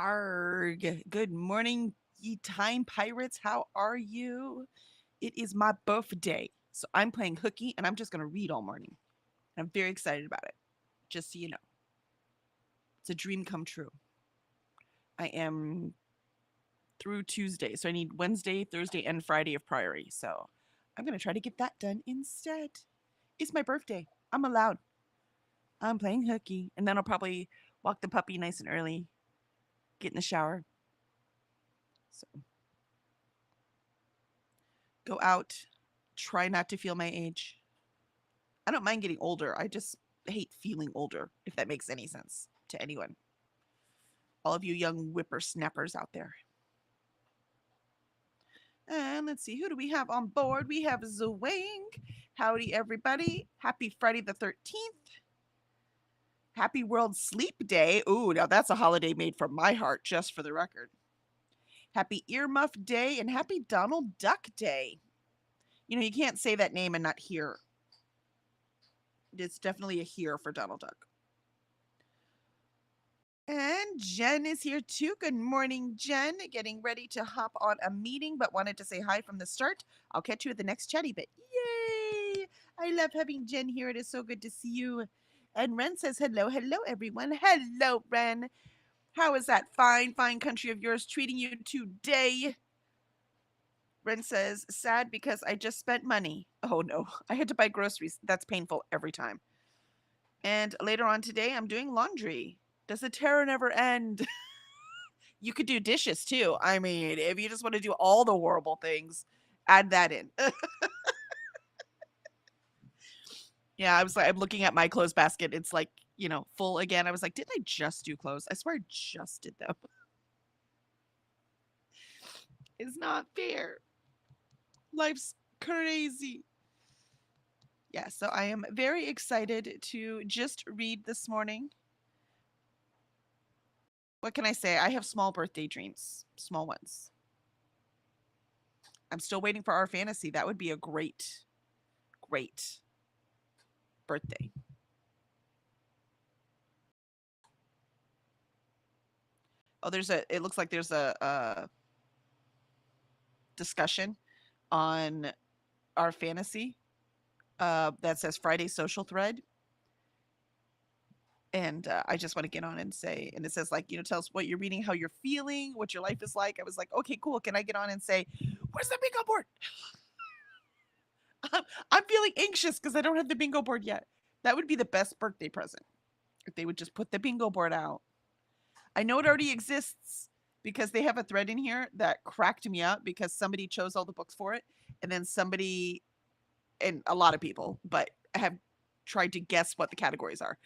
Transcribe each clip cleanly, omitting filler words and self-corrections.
Arg. Good morning, ye time pirates. How are you? It is my birthday. So I'm playing hooky and I'm just going to read all morning. I'm very excited about it. Just so you know, it's a dream come true. I am through Tuesday. So I need Wednesday, Thursday, and Friday of Priory. So I'm going to try to get that done instead. It's my birthday. I'm allowed. I'm playing hooky. And then I'll probably walk the puppy nice and early, get in the shower. So go out, try not to feel my age. I don't mind getting older. I just hate feeling older, if that makes any sense to anyone. All of you young whippersnappers out there. And let's see, who do we have on board? We have Zwang. Howdy, everybody. Happy Friday the 13th. Happy World Sleep Day. Ooh, now that's a holiday made from my heart, just for the record. Happy Earmuff Day and happy Donald Duck Day. You know, you can't say that name and not hear. It's definitely a hear for Donald Duck. And Jen is here too. Good morning, Jen. Getting ready to hop on a meeting, but wanted to say hi from the start. I'll catch you at the next chatty bit. Yay! I love having Jen here. It is so good to see you. And Ren says hello. Hello, everyone. Hello, Ren. How is that fine, fine country of yours treating you today? Ren says, sad because I just spent money. Oh no, I had to buy groceries. That's painful every time. And later on today, I'm doing laundry. Does the terror never end? You could do dishes too. I mean, if you just want to do all the horrible things, add that in. Yeah, I was like, I'm looking at my clothes basket. It's like, full again. I was like, didn't I just do clothes? I swear I just did them. It's not fair. Life's crazy. Yeah, so I am very excited to just read this morning. What can I say? I have small birthday dreams, small ones. I'm still waiting for our fantasy. That would be a great, great birthday. Oh, it looks like there's a discussion on our fantasy that says Friday social thread. And I just want to get on and say, and it says like, tell us what you're reading, how you're feeling, what your life is like. I was like, okay, cool. Can I get on and say, where's the bingo board? I'm feeling anxious because I don't have the bingo board yet. That would be the best birthday present if they would just put the bingo board out. I know it already exists because they have a thread in here that cracked me up because somebody chose all the books for it. And then somebody, and a lot of people, but have tried to guess what the categories are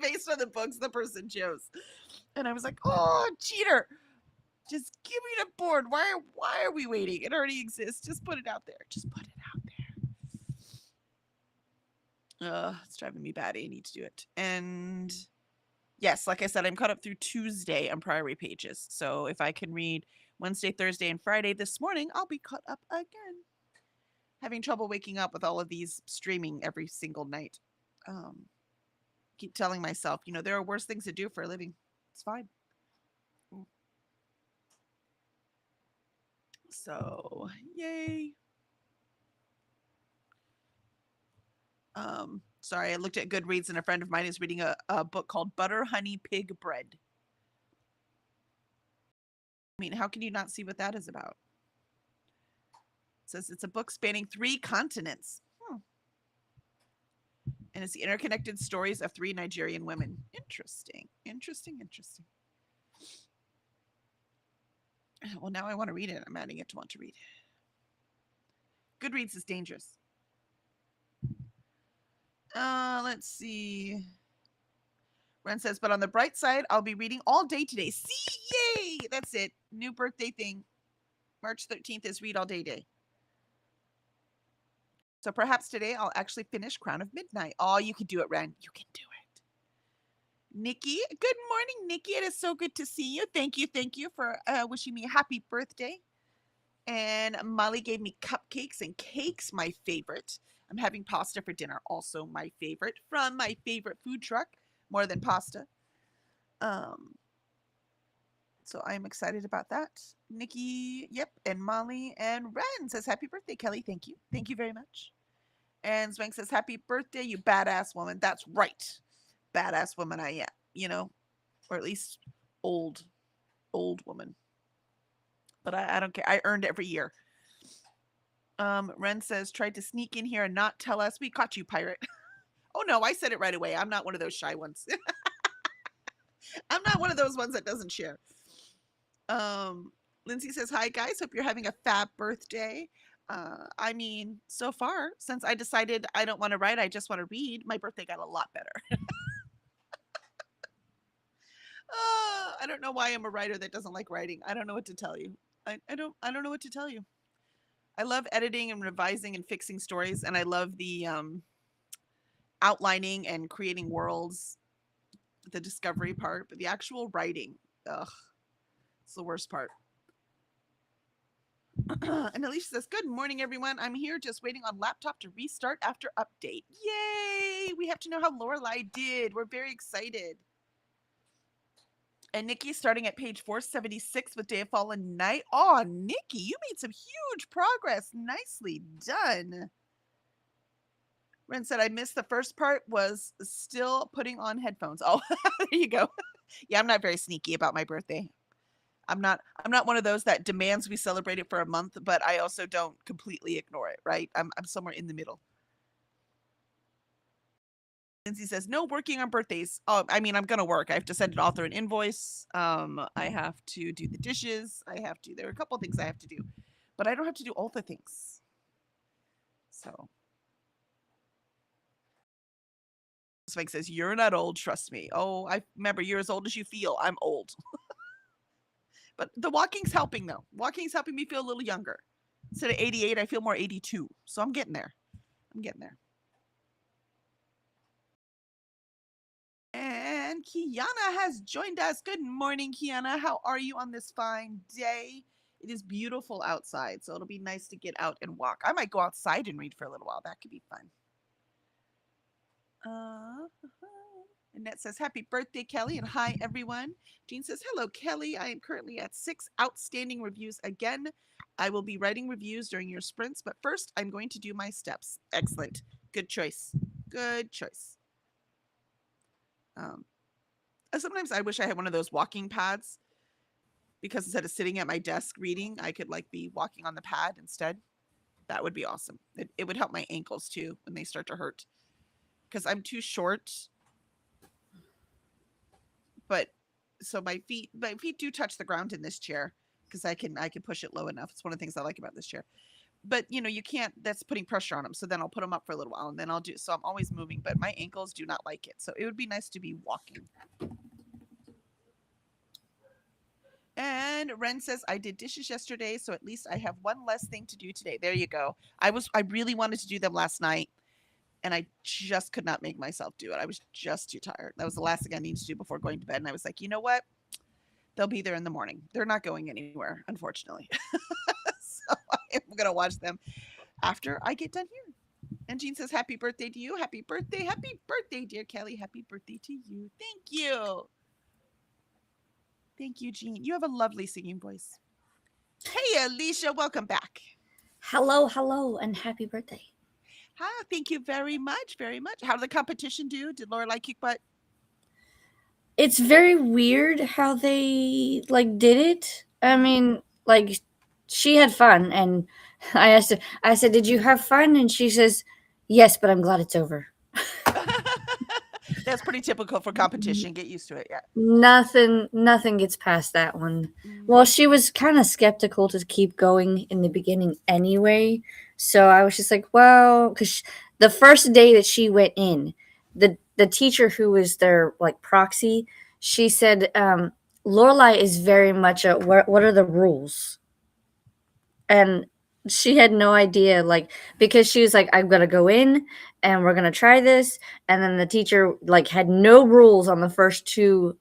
based on the books the person chose. And I was like, oh, cheater. Just give me the board. Why are we waiting? It already exists. Just put it out there. Just put it out there. It's driving me batty. I need to do it. And yes, like I said, I'm caught up through Tuesday on Priory pages. So if I can read Wednesday, Thursday, and Friday this morning, I'll be caught up again. Having trouble waking up with all of these streaming every single night. Keep telling myself, there are worse things to do for a living. It's fine. So, yay. Sorry, I looked at Goodreads and a friend of mine is reading a book called Butter Honey Pig Bread. I mean, how can you not see what that is about? It says it's a book spanning 3 continents. And it's the interconnected stories of 3 Nigerian women. Interesting. Interesting. Interesting. Well, now I want to read it. I'm adding it to want to read. Goodreads is dangerous. Let's see. Ren says, but on the bright side, I'll be reading all day today. See, yay! That's it. New birthday thing. March 13th is read all day day. So perhaps today I'll actually finish Crown of Midnight. Oh, you can do it, Ren. You can do it. Nikki, good morning, Nikki. It is so good to see you. Thank you for wishing me a happy birthday. And Molly gave me cupcakes and cakes, my favorite. I'm having pasta for dinner, also my favorite, from my favorite food truck, more than pasta. So I'm excited about that. Nikki, yep, and Molly and Ren says happy birthday, Kelly. Thank you. Thank you very much. And Zwank says happy birthday, you badass woman. That's right. Badass woman I am, or at least old woman. But I don't care. I earned every year. Ren says tried to sneak in here and not tell us. We caught you, pirate. Oh no, I said it right away. I'm not one of those shy ones. I'm not one of those ones that doesn't share. Lindsay says, hi guys, hope you're having a fab birthday. I mean, so far, since I decided I don't want to write, I just want to read, my birthday got a lot better. I don't know why I'm a writer that doesn't like writing. I don't know what to tell you. I don't know what to tell you. I love editing and revising and fixing stories, and I love the outlining and creating worlds, the discovery part, but the actual writing, ugh, it's the worst part. And Alicia says, good morning, everyone. I'm here just waiting on laptop to restart after update. Yay! We have to know how Lorelai did. We're very excited. And Nikki's starting at page 476 with Day of Fallen Night. Oh, Nikki, you made some huge progress. Nicely done. Ren said, I missed the first part, was still putting on headphones. Oh, there you go. Yeah, I'm not very sneaky about my birthday. I'm not one of those that demands we celebrate it for a month, but I also don't completely ignore it, right? I'm somewhere in the middle. Lindsay says, no working on birthdays. Oh, I mean, I'm going to work. I have to send an author an invoice. I have to do the dishes. There are a couple things I have to do, but I don't have to do all the things. So. Spike says, you're not old, trust me. Oh, I remember, you're as old as you feel. I'm old. But the walking's helping, though. Walking's helping me feel a little younger. Instead of 88, I feel more 82. So I'm getting there. And Kiana has joined us. Good morning, Kiana. How are you on this fine day? It is beautiful outside, so it'll be nice to get out and walk. I might go outside and read for a little while. That could be fun. Annette says, happy birthday, Kelly, and hi, everyone. Jean says, hello, Kelly. I am currently at 6 outstanding reviews again. I will be writing reviews during your sprints, but first I'm going to do my steps. Excellent. Good choice. Sometimes I wish I had one of those walking pads, because instead of sitting at my desk reading, I could be walking on the pad instead. That would be awesome. It would help my ankles too when they start to hurt, because I'm too short. But so my feet do touch the ground in this chair, because I can push it low enough. It's one of the things I like about this chair. But you can't, that's putting pressure on them. So then I'll put them up for a little while, and then so I'm always moving, but my ankles do not like it. So it would be nice to be walking. And Ren says, I did dishes yesterday, so at least I have one less thing to do today. There you go. I really wanted to do them last night, and I just could not make myself do it. I was just too tired. That was the last thing I needed to do before going to bed. And I was like, you know what? They'll be there in the morning. They're not going anywhere, unfortunately. So I'm going to watch them after I get done here. And Jean says, happy birthday to you. Happy birthday, dear Kelly. Happy birthday to you. Thank you. Thank you, Jean. You have a lovely singing voice. Hey, Alicia, welcome back. Hello, and happy birthday. Hi, thank you very much. How did the competition do? Did Lorelai kick butt? It's very weird how they did it. I mean, she had fun, and I said, did you have fun? And she says, yes, but I'm glad it's over. That's pretty typical for competition. Get used to it. Yeah. Nothing gets past that one. Well, she was kind of skeptical to keep going in the beginning anyway. So I was just like, well, because the first day that she went in, the teacher who was their proxy, she said, Lorelai is very much a what are the rules? And she had no idea, because she was like, I'm gonna go in and we're gonna try this, and then the teacher had no rules on the first two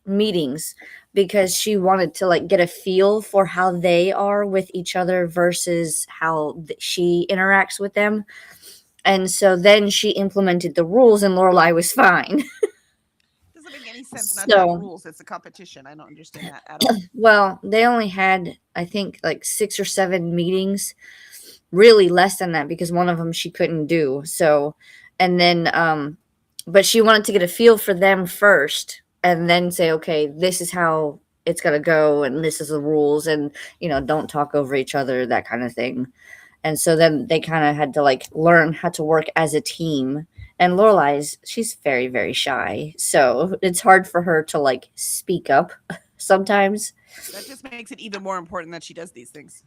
meetings, because she wanted to get a feel for how they are with each other versus how she interacts with them. And so then she implemented the rules, and Lorelai was fine. Doesn't make any any sense not to have So, rules. It's a competition. I don't understand that at all. well, they only had, I think, like 6 or 7 meetings, really less than that because one of them she couldn't do. So, and then, but she wanted to get a feel for them first and then say, okay, this is how it's going to go and this is the rules and, don't talk over each other, that kind of thing. And so then they kind of had to like learn how to work as a team. And she's very, very shy. So it's hard for her to like speak up sometimes. That just makes it even more important that she does these things.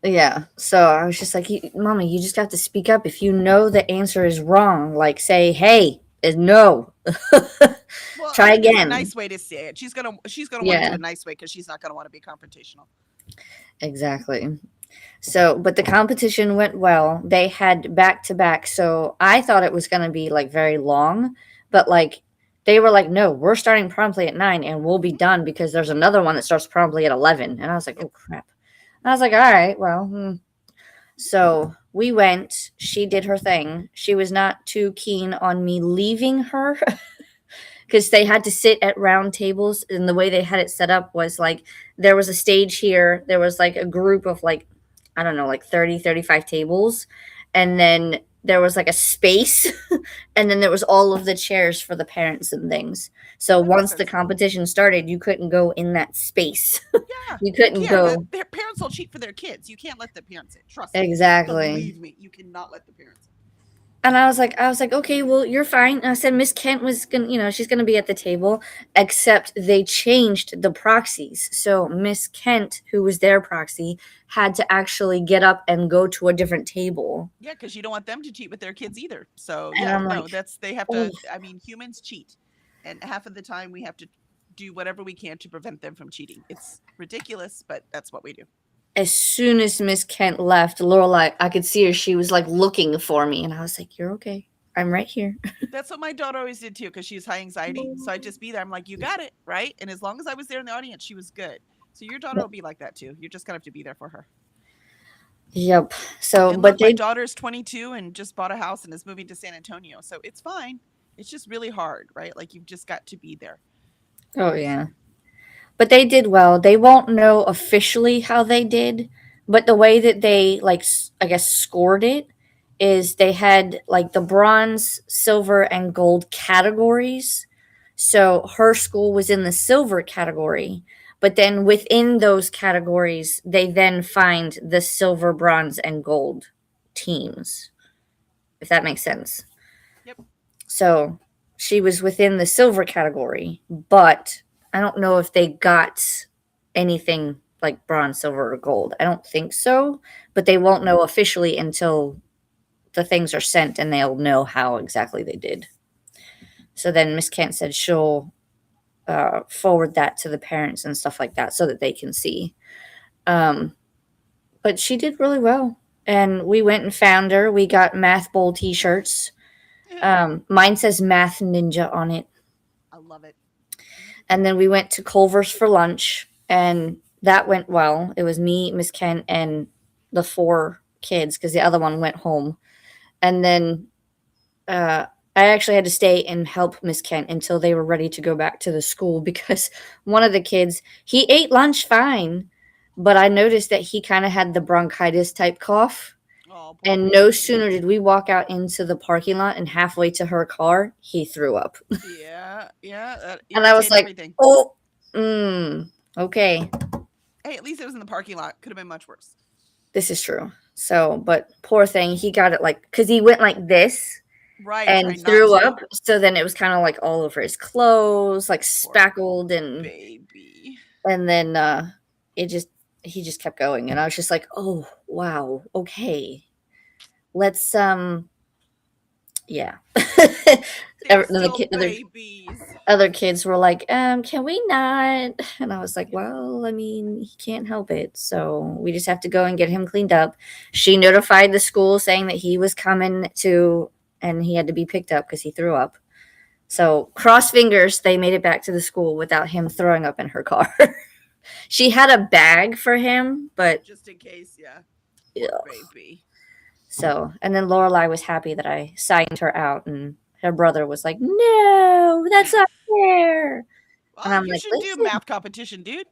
Yeah. So I was just like, Mommy, you just have to speak up. If you know the answer is wrong, like say, hey, no. Well, Try I think it's a again. nice way to say it. She's gonna want to do Yeah, it a nice way because she's not gonna want to be confrontational. exactly. So, but the competition went well. They had back to back. So I thought it was going to be like very long, but like they were like, no, we're starting promptly at 9 and we'll be Mhm. done because there's another one that starts promptly at 11. And I was like, Yep. oh crap. And I was like, all right, well, So we went. She did her thing. She was not too keen on me leaving her because they had to sit at round tables. And the way they had it set up was like there was a stage here, there was like a group of like, I don't know, like 30, 35 tables. And then there was like a space. And then there was all of the chairs for the parents and things. So That makes once the sense. competition started, you couldn't go in that space. Yeah, You you couldn't can't. go. Their parents will cheat for their kids. You can't let the parents in. Trust me. Exactly. Believe me. You cannot let the parents in. And I was like, okay, well, you're fine. And I said, Miss Kent was gonna, she's gonna be at the table, except they changed the proxies. So Miss Kent, who was their proxy, had to actually get up and go to a different table. Yeah, because you don't want them to cheat with their kids either. So And yeah, I'm no, like, that's they have oh, to. I mean, humans cheat, and half of the time we have to do whatever we can to prevent them from cheating. It's ridiculous, but that's what we do. as soon as Miss Kent left, Lorelai, I could see her. She was like looking for me, and I was like, "You're okay. I'm right here." That's what my daughter always did too, because she's high anxiety. So I'd just be there. I'm like, you got it, right? And as long as I was there in the audience, she was good. So your daughter will be like that too. You're just gonna have to be there for her. Yep. So, And but look, my they, daughter's 22 and just bought a house and is moving to San Antonio. So it's fine. It's just really hard, right? Like you've just got to be there. oh So yeah. But they did well. They won't know officially how they did, but the way that they like I guess scored it is they had like the bronze, silver and gold categories. So her school was in the silver category, but then within those categories they then find the silver, bronze and gold teams, if that makes sense. yep. So she was within the silver category, but I don't know if they got anything like bronze, silver, or gold. I don't think so, but they won't know officially until the things are sent and they'll know how exactly they did. So then Miss Kent said she'll forward that to the parents and stuff like that so that they can see. Um, but she did really well. And we went and found her. We got Math Bowl t shirts. Mine says Math Ninja on it. I love it. And then we went to Culver's for lunch, and that went well. It was me, Miss Kent, and the 4 kids because the other one went home. And then I actually had to stay and help Miss Kent until they were ready to go back to the school because one of the kids, he ate lunch fine, but I noticed that he kind of had the bronchitis type cough. Oh, poor And no baby. sooner did we walk out into the parking lot and halfway to her car, he threw up. Yeah, yeah. That And I was irritate like, everything. oh, okay, Hey, at least it was in the parking lot. Could have been much worse. this is true. So, but poor thing, he got it like, because he went like this Right, and trying not threw to. up. So then it was kind of like all over his clothes, like Poor spackled. baby. And then it just, he just kept going. And I was just like, oh, wow. Okay. Let's, yeah. They're The still babies. other kids were like, can we not? And I was like, well, I mean, he can't help it. So we just have to go and get him cleaned up. She notified the school saying that he was coming to, and he had to be picked up because he threw up. So cross fingers, they made it back to the school without him throwing up in her car. She had a bag for him, but Just in case, yeah. yeah. Poor baby. So, and then Lorelai was happy that I signed her out and her brother was like, "No, that's not fair." And Well, I'm you like, should do "Listen." math competition, dude.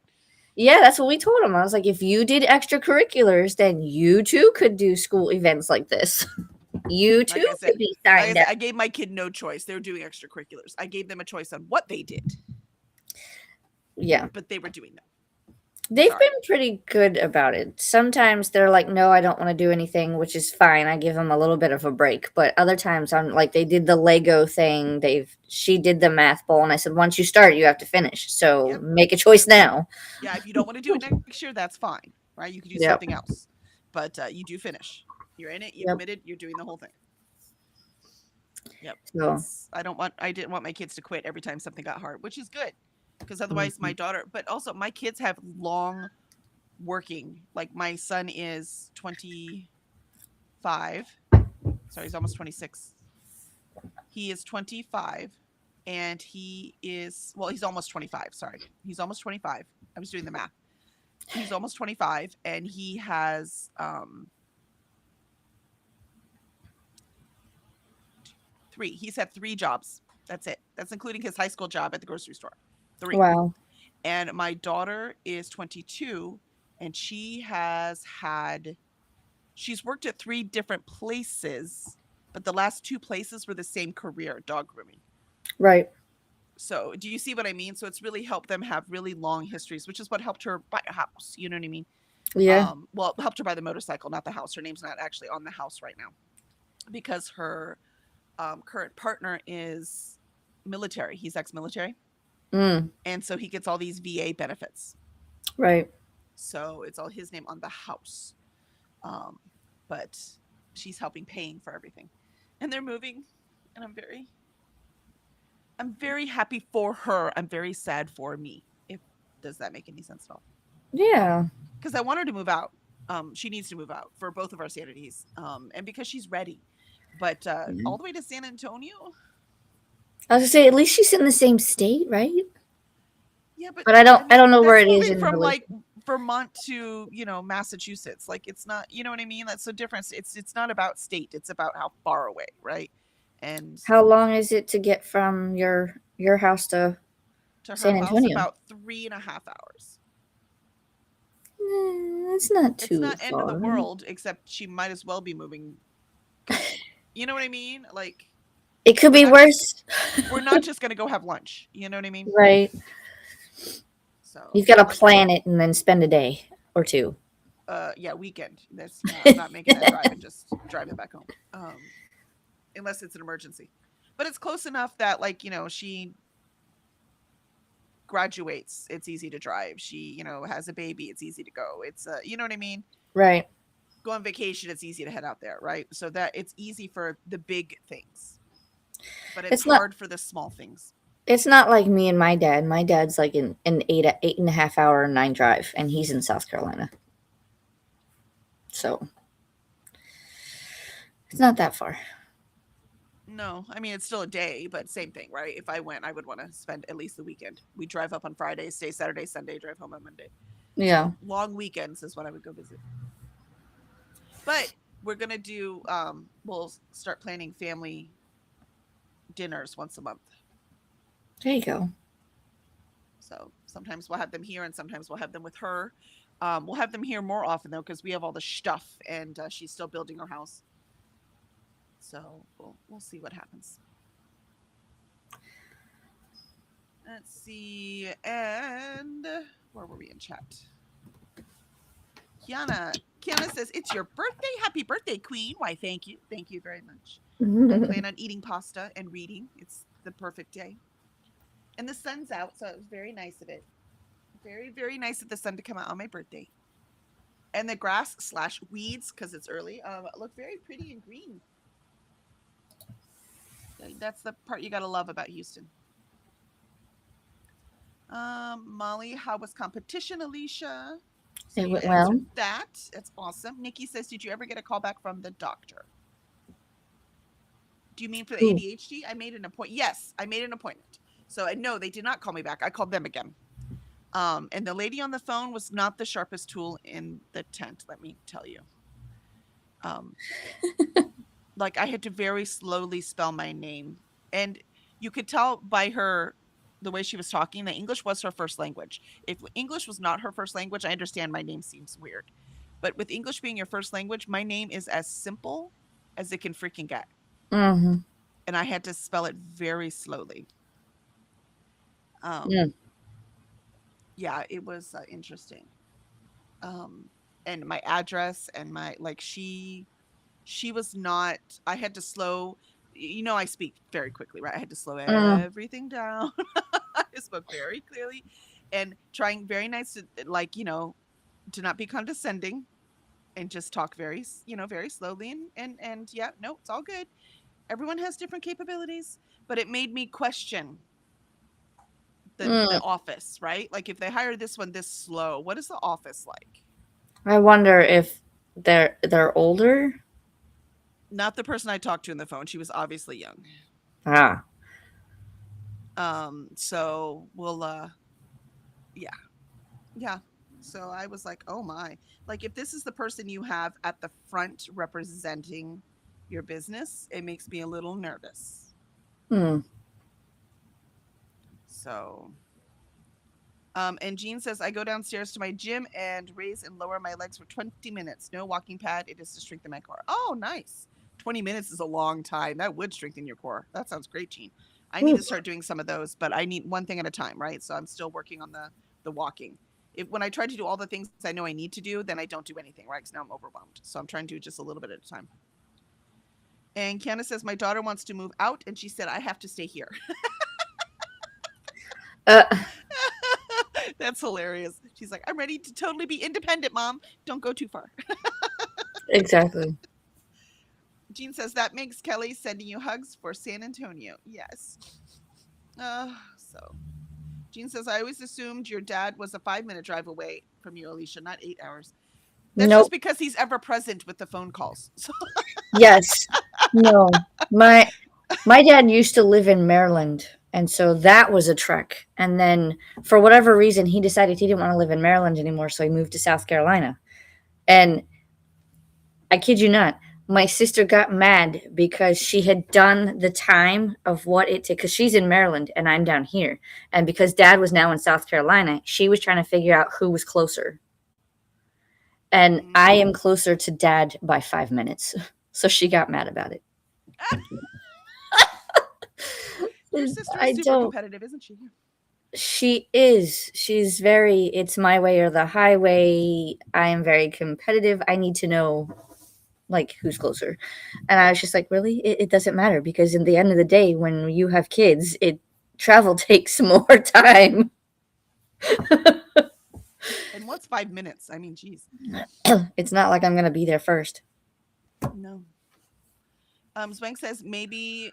Yeah, that's what we told him. I was like, "If you did extracurriculars, then you too could do school events like this. You too Like I said, could be signed up." I gave my kid no choice. They were doing extracurriculars. I gave them a choice on what they did, Yeah. but they were doing them. They've Sorry. been pretty good about it. Sometimes they're like, "No, I don't want to do anything," which is fine. I give them a little bit of a break. But other times I'm like, they did the Lego thing. She did the math bowl, and I said, "Once you start, you have to finish. So Yep. make a choice now." Yeah, if you don't want to do it next year, that's fine, right? You can do Yep. something else, but you do finish. You're in it. You Yep. committed. You're doing the whole thing. Yep. So I didn't want my kids to quit every time something got hard, which is good, because otherwise my daughter. But also my kids have long working. Like my son is 25. Sorry, he's almost 26. He is 25, and he's almost 25. Sorry, he's almost 25. I was doing the math. He's almost 25, and he has three. He's had three jobs. That's it. That's including his high school job at the grocery store. Three. wow. And my daughter is 22, and she's worked at three different places, but the last two places were the same career, dog grooming. Right. So do you see what I mean? So it's really helped them have really long histories, which is what helped her buy a house. You know what I mean? Yeah. Well, it helped her buy the motorcycle, not the house. Her name's not actually on the house right now, because her current partner is military. He's ex-military. Mm, And so he gets all these VA benefits. right. So it's all his name on the house. But she's helping paying for everything. And they're moving. And I'm very happy for her. I'm very sad for me. If does that make any sense at all? Yeah. Because I want her to move out. She needs to move out for both of our sanities. And because she's ready. But all the way to San Antonio? I was gonna say, at least she's in the same state, right? Yeah, but But I don't know where that's it is moving in from relation. like Vermont to, Massachusetts. Like it's not, you know what I mean? That's so different. It's not about state. It's about how far away, right? And How long is it to get from your house to to her San house, Antonio? about 3.5 hours. It's not It's too not end of the far. world, except she might as well be moving. You know what I mean? Like It could we're be not just worse. we're not just gonna go have lunch. You know what I mean? Right. So You've got to like I plan it and then spend a day or two. yeah, weekend. I'm not making that drive and just driving back home. Unless it's an emergency. But it's close enough that like, she graduates, it's easy to drive. She, has a baby, it's easy to go. It's you know what I mean? Right. Go on vacation, it's easy to head out there, right? So that it's easy for the big things. But it's It's not hard for the small things. it's not like me and my dad. My dad's like an 8.5 hour 9 drive, and he's in South Carolina. So it's not that far. No, I mean it's still a day, but same thing, right? If I went, I would want to spend at least the weekend. We drive up on Friday, stay Saturday, Sunday, drive home on Monday. Yeah. So long weekends is when I would go visit. But we're gonna do we'll start planning family dinners once a month. There you go. So sometimes we'll have them here and sometimes we'll have them with her. We'll have them here more often though, because we have all the stuff and she's still building her house. So we'll see what happens. Let's see. And where were we in chat? Kiana says, it's your birthday. Happy birthday, Queen. Why, thank you. Thank you very much. I plan on eating pasta and reading. It's the perfect day. And the sun's out, so it was very nice of it. Very, very nice of the sun to come out on my birthday. And the grass / weeds, because it's early, look very pretty and green. That's the part you gotta love about Houston. Molly, how was competition, Alicia? So It you went well. answered that. That's awesome. Nikki says, did you ever get a call back from the doctor? Do you mean for the Ooh. ADHD? I made an appointment. Yes, I made an appointment. So no, they did not call me back. I called them again. And the lady on the phone was not the sharpest tool in the tent, let me tell you. Like I had to very slowly spell my name And you could tell by her the way she was talking that English was her first language. If English was not her first language, I understand my name seems weird. But with English being your first language, my name is as simple as it can freaking get. Mm-hmm. And I had to spell it very slowly. Um, Mm. yeah, it was interesting. Um, and my address and my like she was not I had to slow I speak very quickly, right? I had to slow Mm. everything down. I spoke very clearly and trying very nice to like, to not be condescending and just talk very slowly and yeah, no, it's all good. Everyone has different capabilities, but it made me question the Mm. office, right? Like if they hire this one this slow, what is the office like? I wonder if they're older. Not the person I talked to on the phone. She was obviously young. Ah. So we'll yeah. Yeah. So I was like, "Oh my." Like if this is the person you have at the front representing your business, it makes me a little nervous. Hmm. So and Jean says, I go downstairs to my gym and raise and lower my legs for 20 minutes. No walking pad. It is to strengthen my core. Oh, nice. 20 minutes is a long time. That would strengthen your core. That sounds great, Jean. I need Ooh. to start doing some of those, but I need one thing at a time, right? So I'm still working on the walking. When I try to do all the things I know I need to do, then I don't do anything, right? Because now I'm overwhelmed. So I'm trying to do just a little bit at a time. And Kiana says, my daughter wants to move out, and she said, I have to stay here. Uh, That's hilarious. She's like, I'm ready to totally be independent, Mom. Don't go too far. exactly. Jean says that makes Kelly sending you hugs for San Antonio. Yes. So Jean says I always assumed your dad was a 5-minute drive away from you, Alicia, not 8 hours. That's just Nope. because he's ever present with the phone calls. So, Yes. No. My dad used to live in Maryland, and so that was a trek. And then for whatever reason, he decided he didn't want to live in Maryland anymore, so he moved to South Carolina. And I kid you not, my sister got mad because she had done the time of what it took because she's in Maryland and I'm down here. And because dad was now in South Carolina, she was trying to figure out who was closer. And I am mm. closer to dad by 5 minutes. So she got mad about it. Your sister is I super don't. competitive, isn't she? She is. She's very, it's my way or the highway. I am very competitive. I need to know, like, who's closer. And I was just like, really? It doesn't matter because in the end of the day, when you have kids, travel takes more time. And what's 5 minutes? I mean, geez. It's not like I'm going to be there first. No. Swank says maybe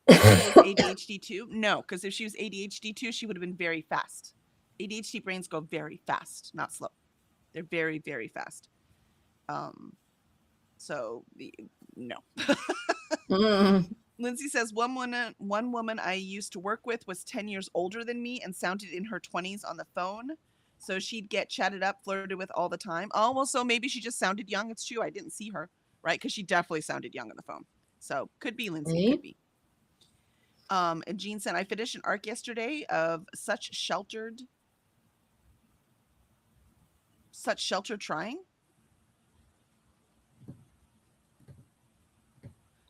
she has ADHD too. No, because if she was ADHD too, she would have been very fast. ADHD brains go very fast, not slow. They're very, very fast. Um, so no. Mm. Lindsay says one woman I used to work with was 10 years older than me and sounded in her 20s on the phone. So she'd get chatted up, flirted with all the time. Oh, well, so maybe she just sounded young. It's true. I didn't see her, right? Because she definitely sounded young on the phone. So could be Lindsay, See? could be. And Jean said, I finished an arc yesterday of such sheltered trying.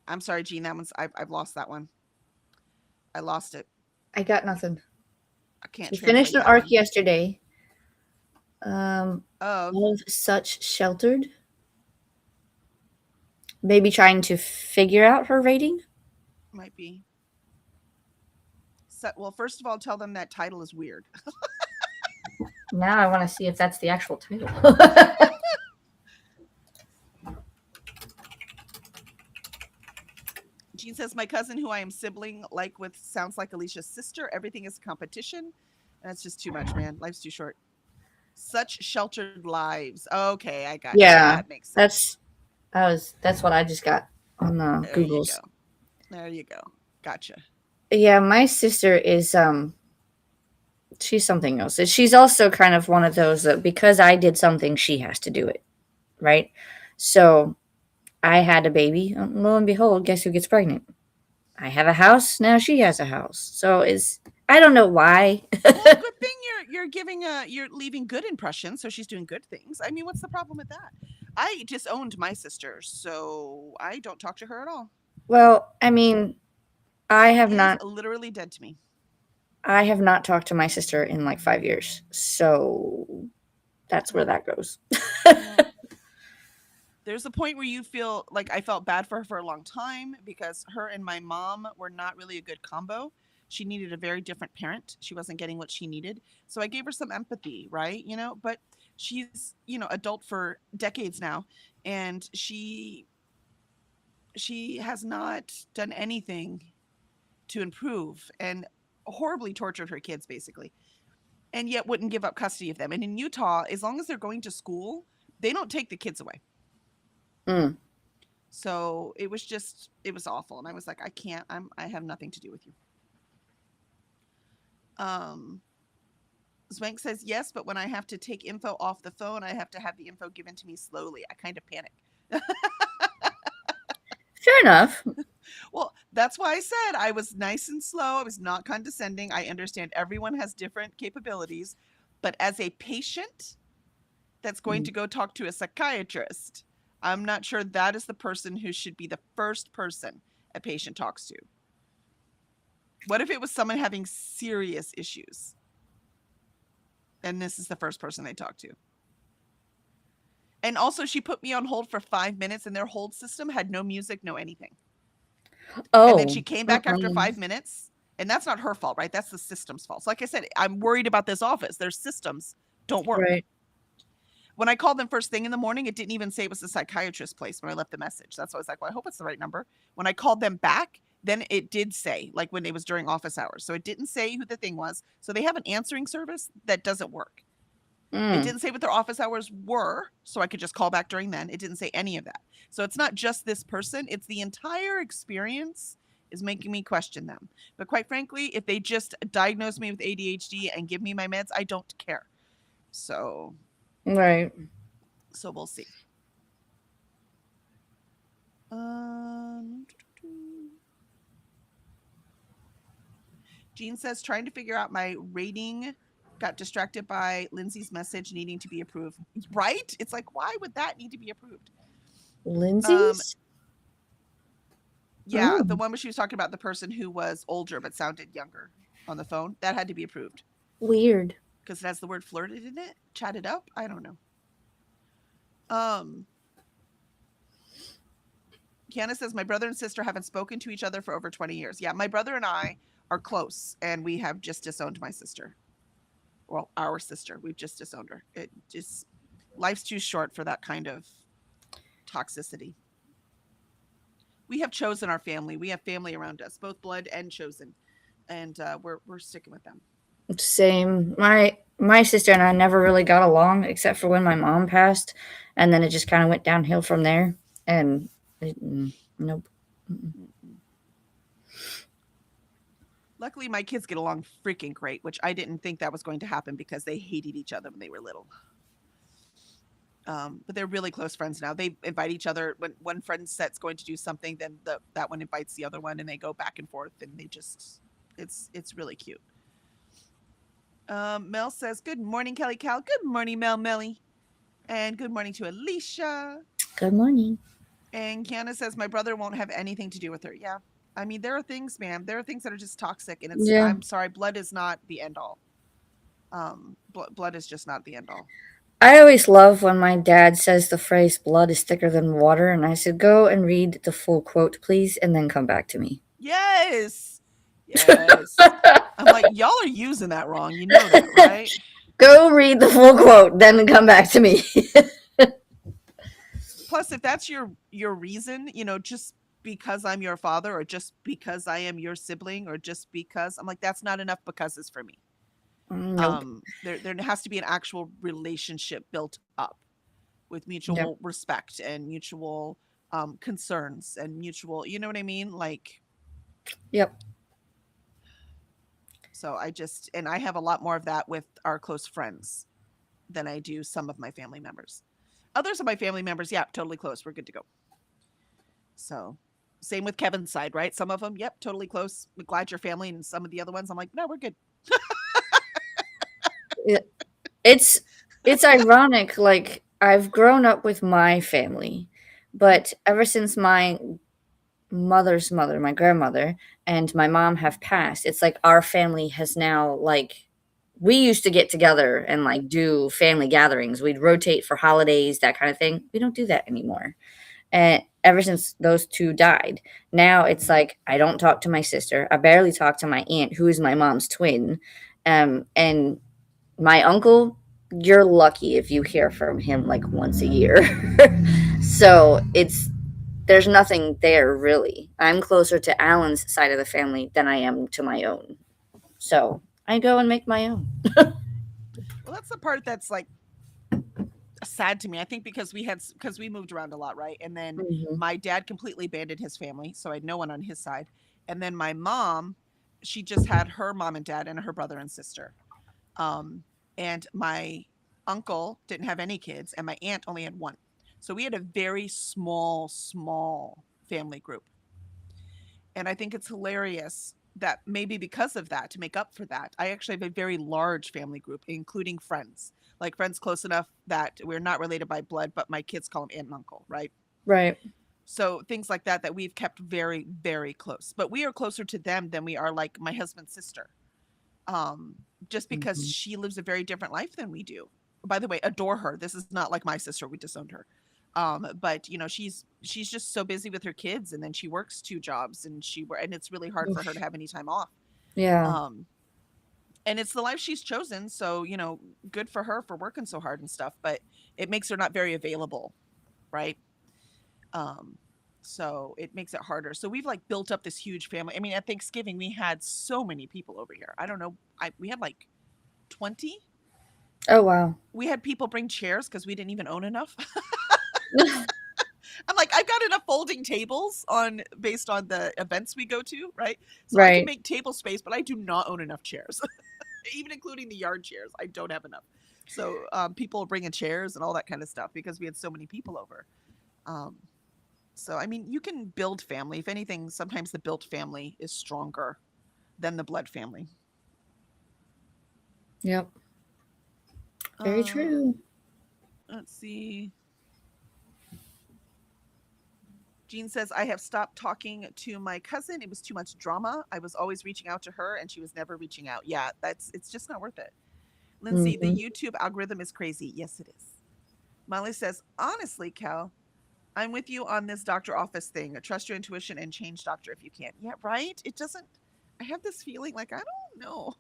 I'm sorry, Jean. That one's I've lost that one. I lost it. I got nothing. I can't He finished translate an that arc one. yesterday. Of Of such sheltered. Maybe trying to figure out her rating. might be. So, well, first of all, tell them that title is weird. Now I want to see if that's the actual title. Jean says, my cousin, who I am sibling like with, sounds like Alicia's sister. Everything is a competition. That's just too much, man. Life's too short. Such sheltered lives. Okay, I got you. Yeah, That makes sense. that's what I just got on the There you Google's. go. There you go. Gotcha. Yeah, my sister is she's something else. She's also kind of one of those that because I did something, she has to do it, right? So I had a baby. Lo and behold, guess who gets pregnant? I have a house, now she has a house. So it's I don't know why. Well, good thing you're leaving good impressions, so she's doing good things. I mean, what's the problem with that? I disowned my sister, so I don't talk to her at all. Well, I mean, I She have is not literally dead to me. I have not talked to my sister in like 5 years. So that's where that goes. Well, there's a point where you feel like I felt bad for her for a long time because her and my mom were not really a good combo. She needed a very different parent. She wasn't getting what she needed. So I gave her some empathy, right? But she's, adult for decades now, and she has not done anything to improve and horribly tortured her kids basically. And yet wouldn't give up custody of them. And in Utah, as long as they're going to school, they don't take the kids away. Mm. So it was awful. And I was like, I can't, I have nothing to do with you. Um, Swank says yes, but when I have to take info off the phone, I have to have the info given to me slowly. I kind of panic. Fair enough. Well, that's why I said I was nice and slow. I was not condescending. I understand everyone has different capabilities, but as a patient that's going to go talk to a psychiatrist, I'm not sure that is the person who should be the first person a patient talks to. What if it was someone having serious issues? And this is the first person they talk to. And also, she put me on hold for 5 minutes, and their hold system had no music, no anything. Oh. And then she came back after 5 minutes, and that's not her fault, right? That's the system's fault. So like I said, I'm worried about this office. Their systems don't work. Right. When I called them first thing in the morning, it didn't even say it was the psychiatrist place when I left the message. That's why I was like, well, I hope it's the right number. When I called them back, then it did say, like when it was during office hours. So it didn't say who the thing was. So they have an answering service that doesn't work. It didn't say what their office hours were, so I could just call back during then. It didn't say any of that. So it's not just this person, it's the entire experience is making me question them. But quite frankly, if they just diagnose me with ADHD and give me my meds, I don't care. So Right. we'll see. Um, Jean says trying to figure out my rating, got distracted by Lindsay's message needing to be approved. Right? It's like, why would that need to be approved? Lindsay's? Yeah, the one where she was talking about the person who was older but sounded younger on the phone. That had to be approved Weird. because it has the word flirted in it. Chatted up. I don't know. Kiana says my brother and sister haven't spoken to each other for over 20 years. Yeah, my brother and I are close, and we have just disowned my sister. Well, our sister. We've just disowned her. It just life's too short for that kind of toxicity. We have chosen our family. We have family around us, both blood and chosen, and we're sticking with them. Same. My sister and I never really got along except for when my mom passed, and then it just kind of went downhill from there. And nope. Luckily, my kids get along freaking great, which I didn't think that was going to happen because they hated each other when they were little. But they're really close friends now. They invite each other when one friend set's going to do something, then that one invites the other one, and they go back and forth, and they just it's really cute. Mel says, "Good morning, Kelly Cal." Good morning, Melly, and good morning to Alicia. Good morning. And Kiana says, "My brother won't have anything to do with her." Yeah, I mean, there are things, ma'am. There are things that are just toxic, and it's. Yeah. I'm sorry, blood is not the end all. Blood is just not the end all. I always love when my dad says the phrase "blood is thicker than water," and I said, "Go and read the full quote, please, and then come back to me." Yes. I'm like, y'all are using that wrong. You know that, right? Go read the full quote, then come back to me. Plus, if that's your reason, just because I'm your father, or just because I am your sibling, or just because, I'm like, that's not enough becauses for me. Nope. There has to be an actual relationship built up with mutual respect and mutual concerns and mutual, you know what I mean? Like, Yep. So I have a lot more of that with our close friends than I do some of my family members. Others of my family members, yeah, totally close. We're good to go. So Same with Kevin's side, right? Some of them, yep, totally close. We're glad you're family, and some of the other ones, I'm like, no, we're good. It- it's ironic. Like I've grown up with my family, but ever since my mother's mother, my grandmother, and my mom have passed, it's like our family has now like we used to get together and like do family gatherings. We'd rotate for holidays, that kind of thing. We don't do that anymore. And ever since those two died, now it's like I don't talk to my sister. I barely talk to my aunt, who is my mom's twin. And my uncle, you're lucky if you hear from him like once a year. So it's there's nothing there really. I'm closer to Alan's side of the family than I am to my own. So I go and make my own. Well, that's the part that's like sad to me. I think because we moved around a lot, right? And then Mhm. my dad completely abandoned his family, so I had no one on his side. And then my mom, she just had her mom and dad and her brother and sister. Um, and my uncle didn't have any kids, and my aunt only had one. So we had a very small family group. And I think it's hilarious that maybe because of that, to make up for that, I actually have a very large family group, including friends, like friends close enough that we're not related by blood, but my kids call them aunt and uncle, right? Right. So things like that that we've kept very close. But we are closer to them than we are like my husband's sister. Um, just because Mhm. she lives a very different life than we do. By the way, adore her. This is not like my sister. We disowned her. But you know, she's just so busy with her kids, and then she works two jobs, and it's really hard for her to Oof. have any time off. Yeah. Um, and it's the life she's chosen, so you know, good for her for working so hard and stuff. But it makes her not very available, right? Um, so it makes it harder. So we've like built up this huge family. I mean, at Thanksgiving we had so many people over here. I don't know. We had like 20. Oh wow. We had people bring chairs because we didn't even own enough. I'm like, I've got enough folding tables on based on the events we go to, right? So I can Right. make table space, but I do not own enough chairs, even including the yard chairs. I don't have enough. So people are bringing chairs and all that kind of stuff because we had so many people over. Um, so I mean, you can build family. If anything, sometimes the built family is stronger than the blood family. Yep. Very Um, true. let's see. Jean says, I have stopped talking to my cousin. It was too much drama. I was always reaching out to her and she was never reaching out. Yeah, it's just not worth it. Lindsay, the Mhm. YouTube algorithm is crazy. Yes, it is. Molly says, honestly, Cal, I'm with you on this doctor office thing. Trust your intuition and change doctor if you can. Yeah, right? It doesn't, I have this feeling like, I don't know.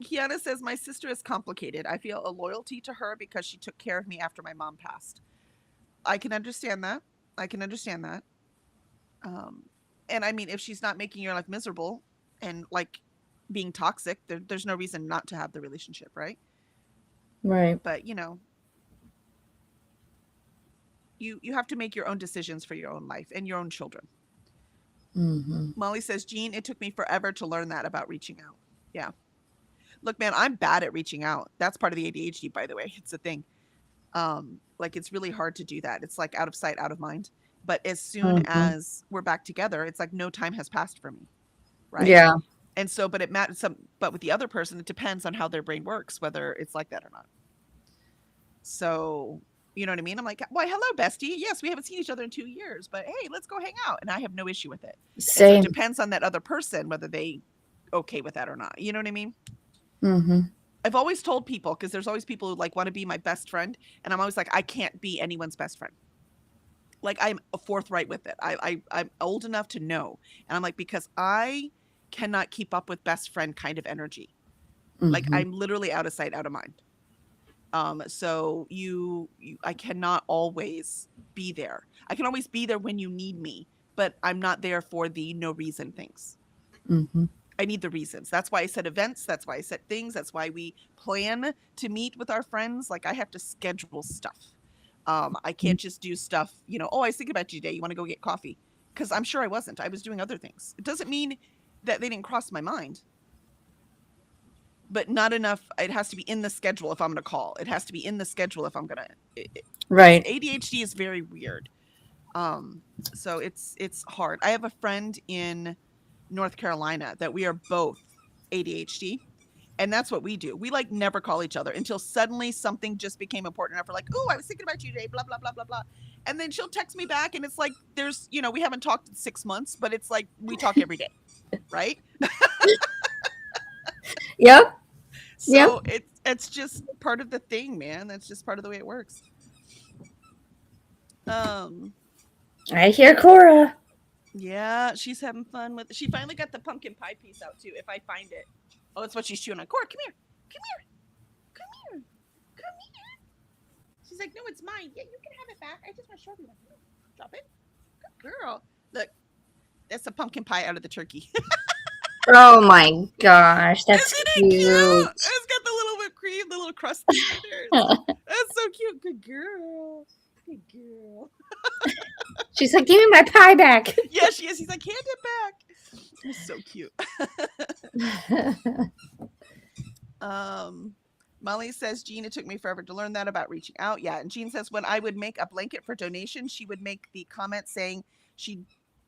Kiana says, my sister is complicated. I feel a loyalty to her because she took care of me after my mom passed. I can understand that. I can understand that. Um, and I mean, if she's not making your life miserable and like being toxic, there's no reason not to have the relationship, right? Right. But you know, you have to make your own decisions for your own life and your own children. Mhm. Molly says, Jean, it took me forever to learn that about reaching out. Yeah. Look, man, I'm bad at reaching out. That's part of the ADHD, by the way. It's a thing. Like it's really hard to do that. It's like out of sight, out of mind. But as soon Mhm. as we're back together, it's like no time has passed for me, right? Yeah. And so, but it matters. But with the other person, it depends on how their brain works, whether it's like that or not. So, you know what I mean? I'm like, why, hello, bestie. Yes, we haven't seen each other in 2 years, but hey, let's go hang out. And I have no issue with it. And so it Same. depends on that other person whether they okay with that or not. You know what I mean? Mhm. I've always told people because there's always people who like want to be my best friend, and I'm always like, I can't be anyone's best friend. Like I'm forthright with it. I'm old enough to know, and I'm like because I cannot keep up with best friend kind of energy. Like Mhm. I'm literally out of sight, out of mind. So I cannot always be there. I can always be there when you need me, but I'm not there for the no reason things. Mhm. I need the reasons. That's why I set events. That's why I set things. That's why we plan to meet with our friends. Like I have to schedule stuff. I can't just do stuff, you know, oh, I was thinking about you today. You want to go get coffee? Because I'm sure I wasn't. I was doing other things. It doesn't mean that they didn't cross my mind, but not enough. It has to be in the schedule if I'm going to call. It has to be in the schedule if I'm going to. Right. ADHD is very weird. So it's hard. I have a friend in North Carolina that we are both ADHD. And that's what we do. We like never call each other until suddenly something just became important enough. We're like, oh, I was thinking about you today, blah, blah, blah, blah, blah. And then she'll text me back and it's like, there's, we haven't talked in 6 months, but it's like we talk every day. Right. Yep. So it's just part of the thing, man. That's just part of the way it works. I hear Cora. Yeah, she's having fun with. She finally got the pumpkin pie piece out too. If I find it, oh, that's what she's chewing on. Cora, come here, come here, come here, come here. She's like, no, it's mine. Yeah, you can have it back. I just want to show you. Drop it. Good girl. Look, that's a pumpkin pie out of the turkey. Oh my gosh, that's Isn't cute. it cute? It's got the little whipped cream, the little crust there. That's so cute. Good girl. Good girl. She's like, give me my pie back. Yeah, she is. He's like, hand it back. It's so cute. Molly says, Jean, it took me forever to learn that about reaching out. Yeah, and Jean says, when I would make a blanket for donation, she would make the comment saying she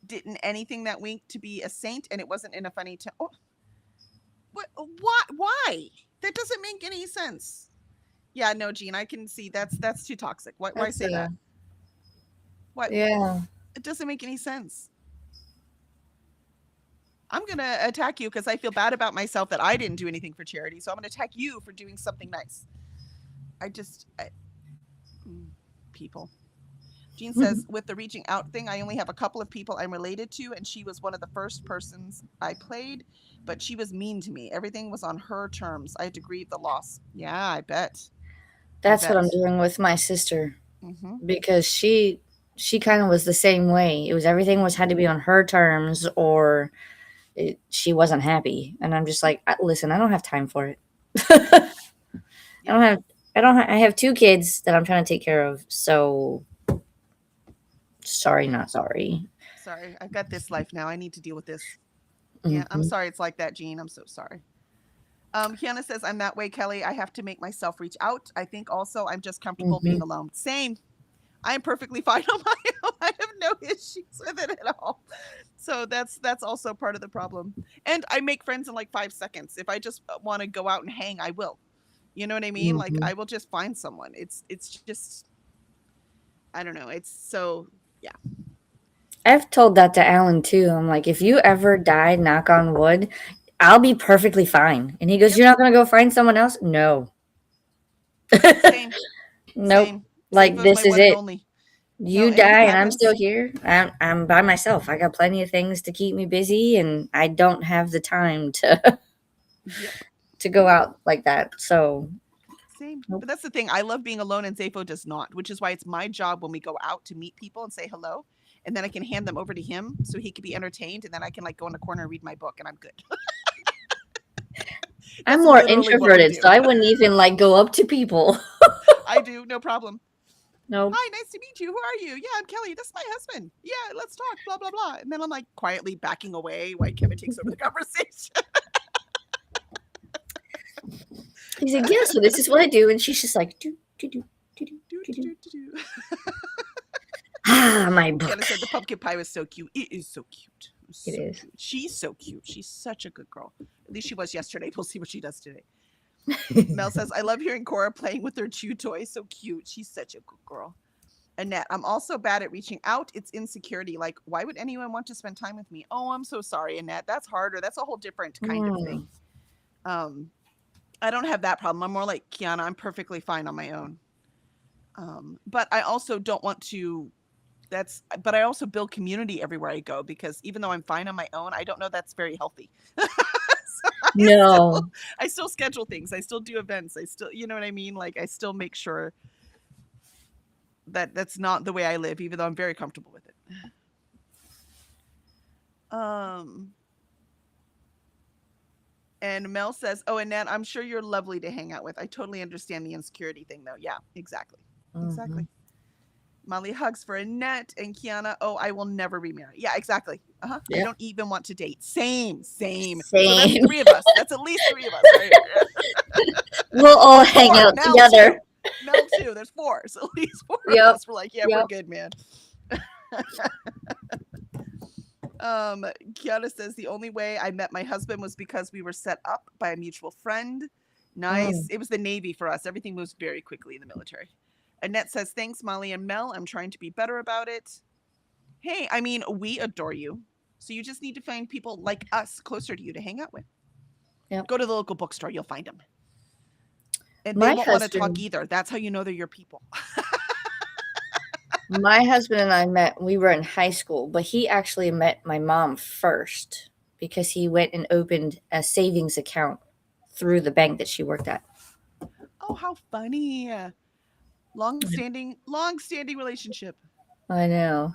didn't anything that week to be a saint, and it wasn't in a funny tone. Oh, what? Why? That doesn't make any sense. Yeah, no, Jean, I can see that's too toxic. Why say that? What? Yeah. It doesn't make any sense. I'm going to attack you because I feel bad about myself that I didn't do anything for charity. So I'm going to attack you for doing something nice. People. Jean says, with the reaching out thing, I only have a couple of people I'm related to, and she was one of the first persons I played, but she was mean to me. Everything was on her terms. I had to grieve the loss. Yeah, I bet. That's what I'm doing with my sister. Because she kind of was the same way. It was everything had to be on her terms, or she wasn't happy. And I'm just like, listen, I don't have time for it. I have 2 kids that I'm trying to take care of. So sorry, not sorry. Sorry, I've got this life now. I need to deal with this. Yeah, I'm sorry it's like that, Jean. I'm so sorry. Kiana says, I'm that way, Kelly. I have to make myself reach out. I think also I'm just comfortable being alone. Same. I am perfectly fine on my own. I have no issues with it at all. So that's also part of the problem. And I make friends in like 5 seconds. If I just want to go out and hang, I will. You know what I mean? Like I will just find someone. It's just, I don't know. It's so, yeah. I've told that to Alan too. I'm like, if you ever die, knock on wood, I'll be perfectly fine. And he goes, you're not going to go find someone else? No. Same. Nope. Same. Like, this is it. Only. You die and I'm still here. I'm by myself. I got plenty of things to keep me busy, and I don't have the time to to go out like that. So same. But that's the thing. I love being alone, and Zafo does not, which is why it's my job when we go out to meet people and say hello. And then I can hand them over to him so he can be entertained. And then I can like go in the corner and read my book, and I'm good. I'm more introverted, so I wouldn't even like go up to people. I do. No problem. No. Hi, nice to meet you. Who are you? Yeah, I'm Kelly. This is my husband. Yeah, let's talk. Blah, blah, blah. And then I'm like quietly backing away while Kevin takes over the conversation. He's like, yeah, so this is what I do. And she's just like, do. My book. Kenna said the pumpkin pie was so cute. It is so cute. It is. Cute. She's so cute. She's such a good girl. At least she was yesterday. We'll see what she does today. Mel says, I love hearing Cora playing with her chew toy. So cute. She's such a good girl. Annette, I'm also bad at reaching out. It's insecurity. Like, why would anyone want to spend time with me? Oh, I'm so sorry, Annette. That's harder. That's a whole different kind of thing. I don't have that problem. I'm more like Kiana. I'm perfectly fine on my own. But I also don't want to, but I also build community everywhere I go, because even though I'm fine on my own, I don't know that's very healthy. So I still schedule things. I still do events. I still, you know what I mean? Like I still make sure that that's not the way I live, even though I'm very comfortable with it. And Mel says, oh, Annette, I'm sure you're lovely to hang out with. I totally understand the insecurity thing though. Yeah, exactly. Exactly. Molly hugs for Annette, and Kiana, oh, I will never remarry. Yeah, exactly. I don't even want to date. Same. So that's 3 of us. That's at least 3 of us. Right? We'll all hang out together. Mel too. There's 4. So at least 4 of us were like, yeah, we're good, man. Kiana says the only way I met my husband was because we were set up by a mutual friend. Nice. Mm. It was the Navy for us. Everything moves very quickly in the military. Annette says, thanks, Molly and Mel. I'm trying to be better about it. Hey, I mean, we adore you. So you just need to find people like us closer to you to hang out with. Yep. Go to the local bookstore, you'll find them. And they My won't want to talk husband, either. That's how you know they're your people. my husband and I met. We were in high school, but he actually met my mom first because he went and opened a savings account through the bank that she worked at. Oh, how funny. Long-standing relationship. I know.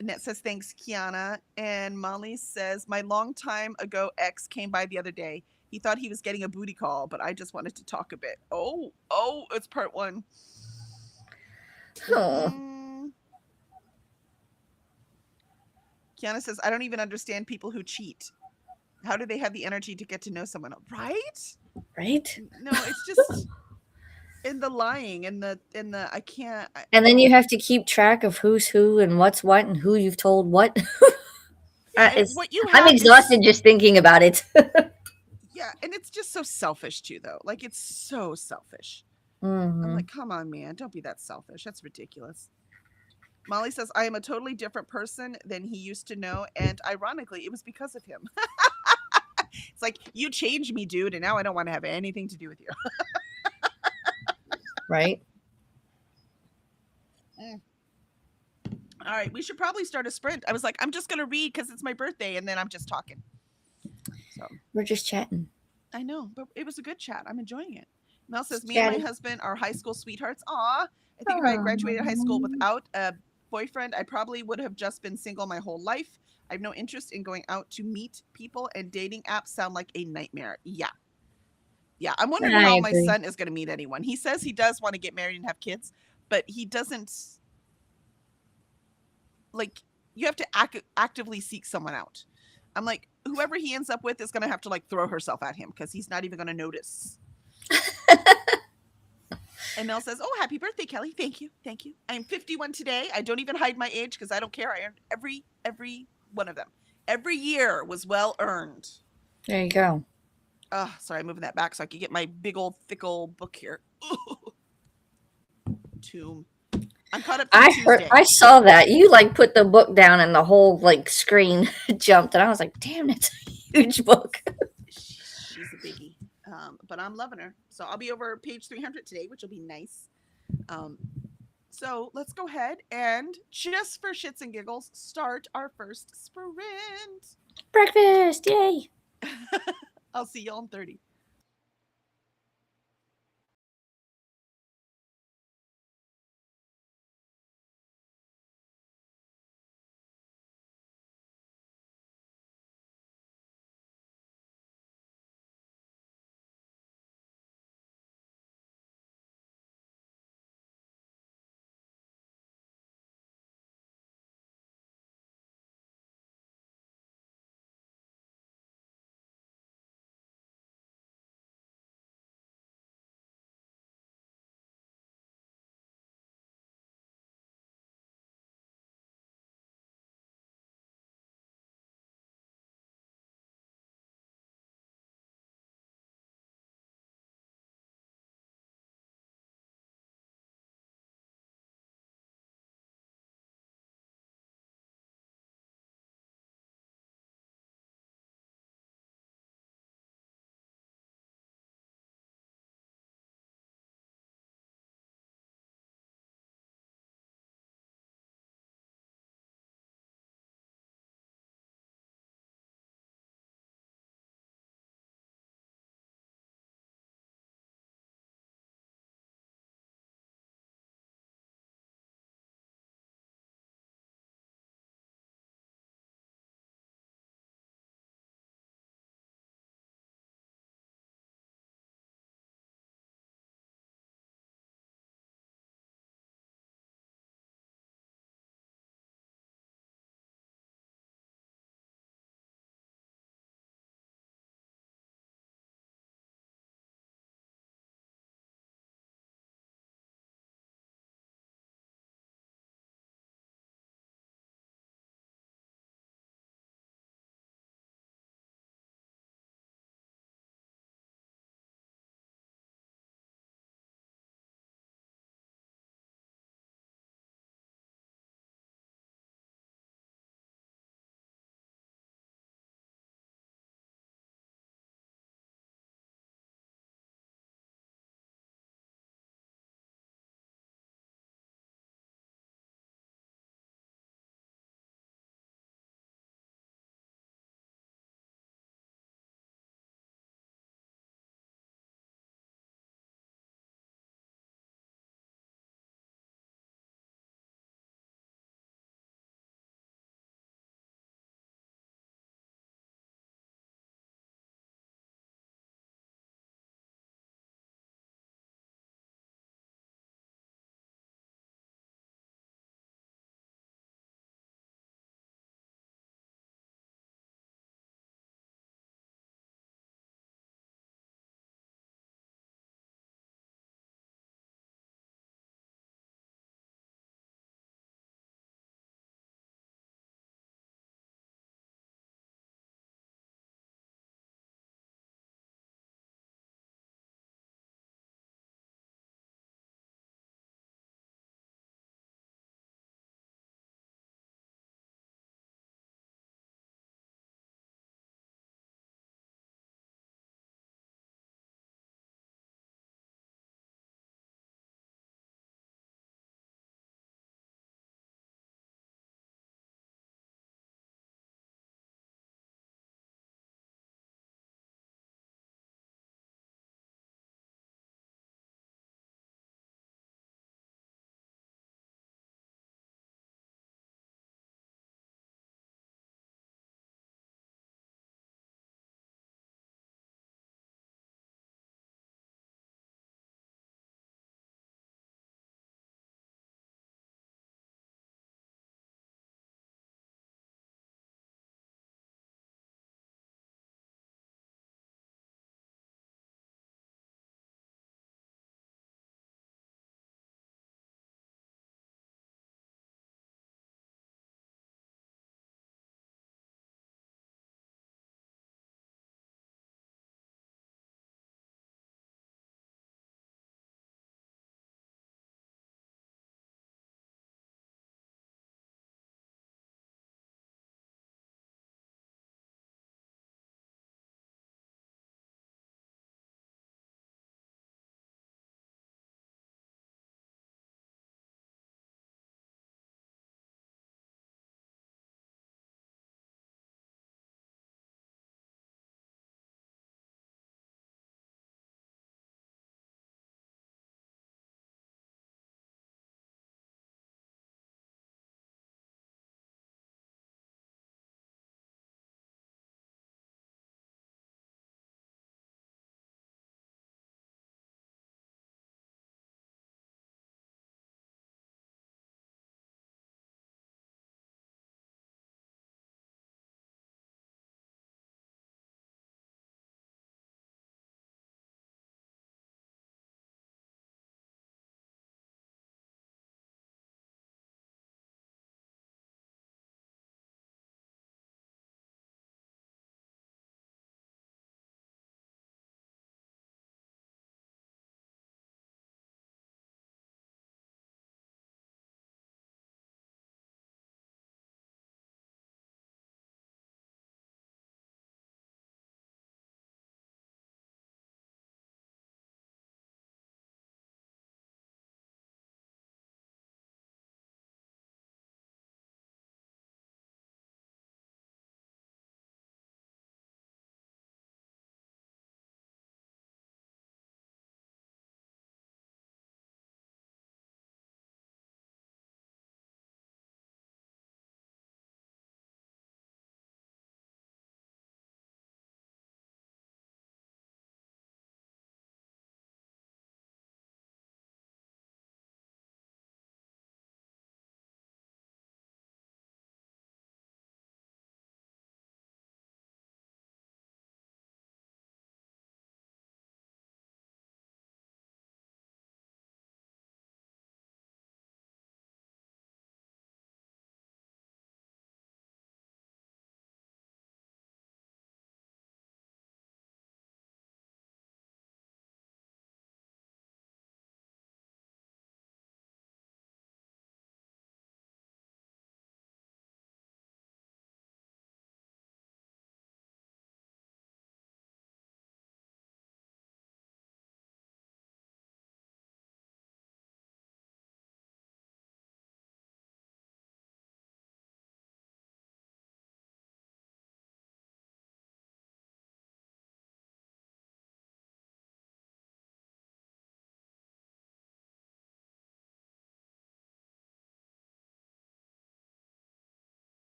Annette says, thanks, Kiana. And Molly says, my long time ago ex came by the other day. He thought he was getting a booty call, but I just wanted to talk a bit. Oh, it's part one. Oh, Kiana says, I don't even understand people who cheat. How do they have the energy to get to know someone? Right? right? No, it's just in the lying, in the I can't. And then you have to keep track of who's who and what's what and who you've told what. Yeah, and It's what you I'm have is exhausted just thinking about it. yeah, and it's just so selfish too, though. Like it's so selfish. I'm Hmm. like, come on, man, don't be that selfish. That's ridiculous. Molly says, I am a totally different person than he used to know, and ironically, it was because of him. It's like, you changed me, dude, and now I don't want to have anything to do with you. Right? All right, we should probably start a sprint. I was like, I'm just going to read because it's my birthday, and then I'm just talking. So We're just chatting. I know, but it was a good chat. I'm enjoying it. Mel says, me and my Chatting. husband are high school sweethearts. Aw. I think if I had graduated high school Aw. without a boyfriend, I probably would have just been single my whole life. I have no interest in going out to meet people, and dating apps sound like a nightmare. Yeah. Yeah. I'm wondering I how my agree. son is going to meet anyone. He says he does want to get married and have kids, but he doesn't like, you have to actively seek someone out. I'm like, whoever he ends up with is going to have to like throw herself at him because he's not even going to notice. And Mel says, oh, happy birthday, Kelly. Thank you. Thank you. I'm 51 today. I don't even hide my age because I don't care. I earned every one of them. Every year was well earned. There you go. Oh, sorry, I'm moving that back so I could get my big old thick old book here. Tomb. I'm caught up through Tuesday. I saw that. You like put the book down and the whole like screen jumped and I was like, damn, it's a huge book. She's a biggie. But I'm loving her. So I'll be over page 300 today, which will be nice. So let's go ahead and just for shits and giggles, start our first sprint. Breakfast, yay. I'll see y'all in 30.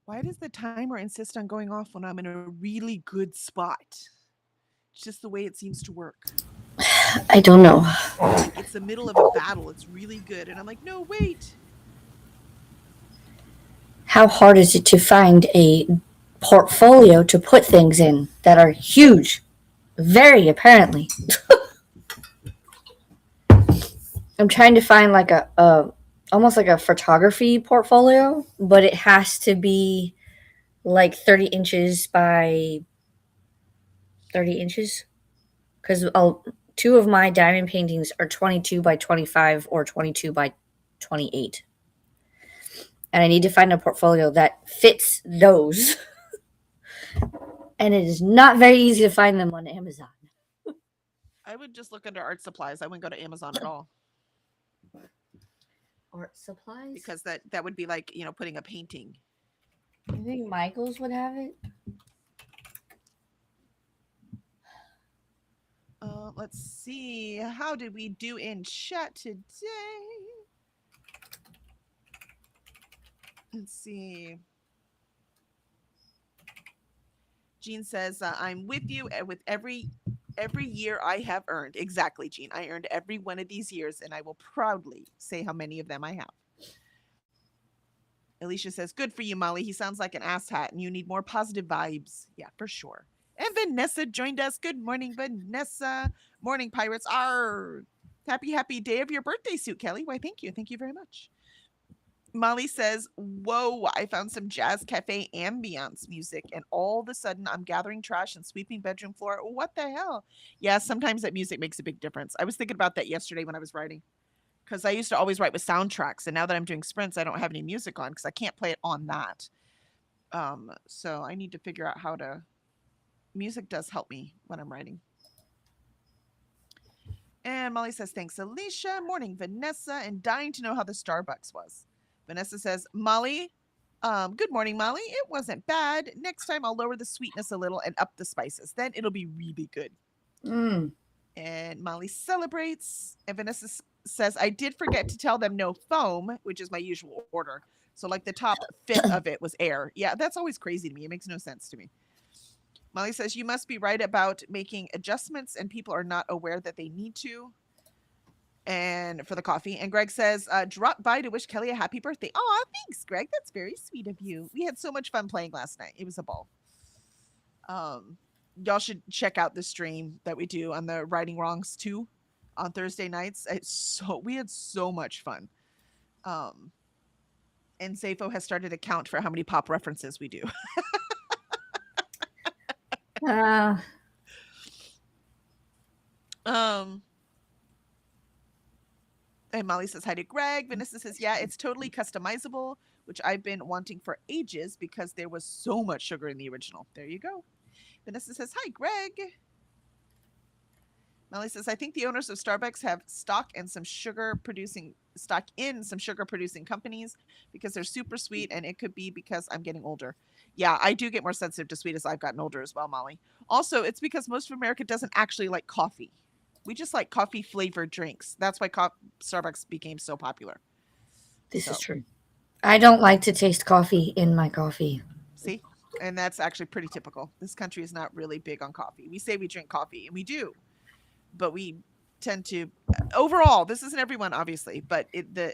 Why does the timer insist on going off when I'm in a really good spot? It's just the way it seems to work. I don't know. Like it's the middle of a battle. It's really good. And I'm like, no, wait. How hard is it to find a portfolio to put things in that are huge? Very apparently. I'm trying to find like a almost like a photography portfolio, but it has to be like 30 inches by 30 inches because two of my diamond paintings are 22 by 25 or 22 by 28. And I need to find a portfolio that fits those. And it is not very easy to find them on Amazon. I would just look under art supplies. I wouldn't go to Amazon at all Art supplies? because that would be like, putting a painting. You think Michael's would have it? Let's see. How did we do in chat today? Let's see. Jean says, I'm with you with every year I have earned. Exactly, Jean. I earned every one of these years, and I will proudly say how many of them I have. Alicia says, good for you, Molly. He sounds like an asshat, and you need more positive vibes. Yeah, for sure. And Vanessa joined us. Good morning, Vanessa. Morning, Pirates. Arr. Happy day of your birthday suit, Kelly. Why, thank you. Thank you very much. Molly says, whoa, I found some jazz cafe ambiance music, and all of a sudden I'm gathering trash and sweeping bedroom floor. What the hell? Yeah, sometimes that music makes a big difference. I was thinking about that yesterday when I was writing, because I used to always write with soundtracks, and now that I'm doing sprints, I don't have any music on because I can't play it on that. So I need to figure out how to. Music does help me when I'm writing. And Molly says, thanks, Alicia. Morning, Vanessa, and dying to know how the Starbucks was. Vanessa says, Molly, good morning, Molly. It wasn't bad. Next time I'll lower the sweetness a little and up the spices. Then it'll be really good. And Molly celebrates. And Vanessa says, I did forget to tell them no foam, which is my usual order. So like the top fifth of it was air. Yeah, that's always crazy to me. It makes no sense to me. Molly says, you must be right about making adjustments and people are not aware that they need to. And for the coffee. And Greg says, drop by to wish Kelly a happy birthday. Oh, thanks, Greg. That's very sweet of you. We had so much fun playing last night. It was a ball. Y'all should check out the stream that we do on the Righting Wrongs 2 on Thursday nights. We had so much fun. And Zafo has started to count for how many pop references we do. And Molly says hi to Greg. Vanessa says, yeah, it's totally customizable, which I've been wanting for ages because there was so much sugar in the original. There you go. Vanessa says, hi, Greg. Molly says, I think the owners of Starbucks have stock in some sugar producing companies because they're super sweet, and it could be because I'm getting older. Yeah, I do get more sensitive to sweet as I've gotten older as well, Molly. Also, it's because most of America doesn't actually like coffee. We just like coffee flavored drinks. That's why Starbucks became so popular. This is true. I don't like to taste coffee in my coffee. See? And that's actually pretty typical. This country is not really big on coffee. We say we drink coffee, and we do. But we tend to, overall, this isn't everyone, obviously, but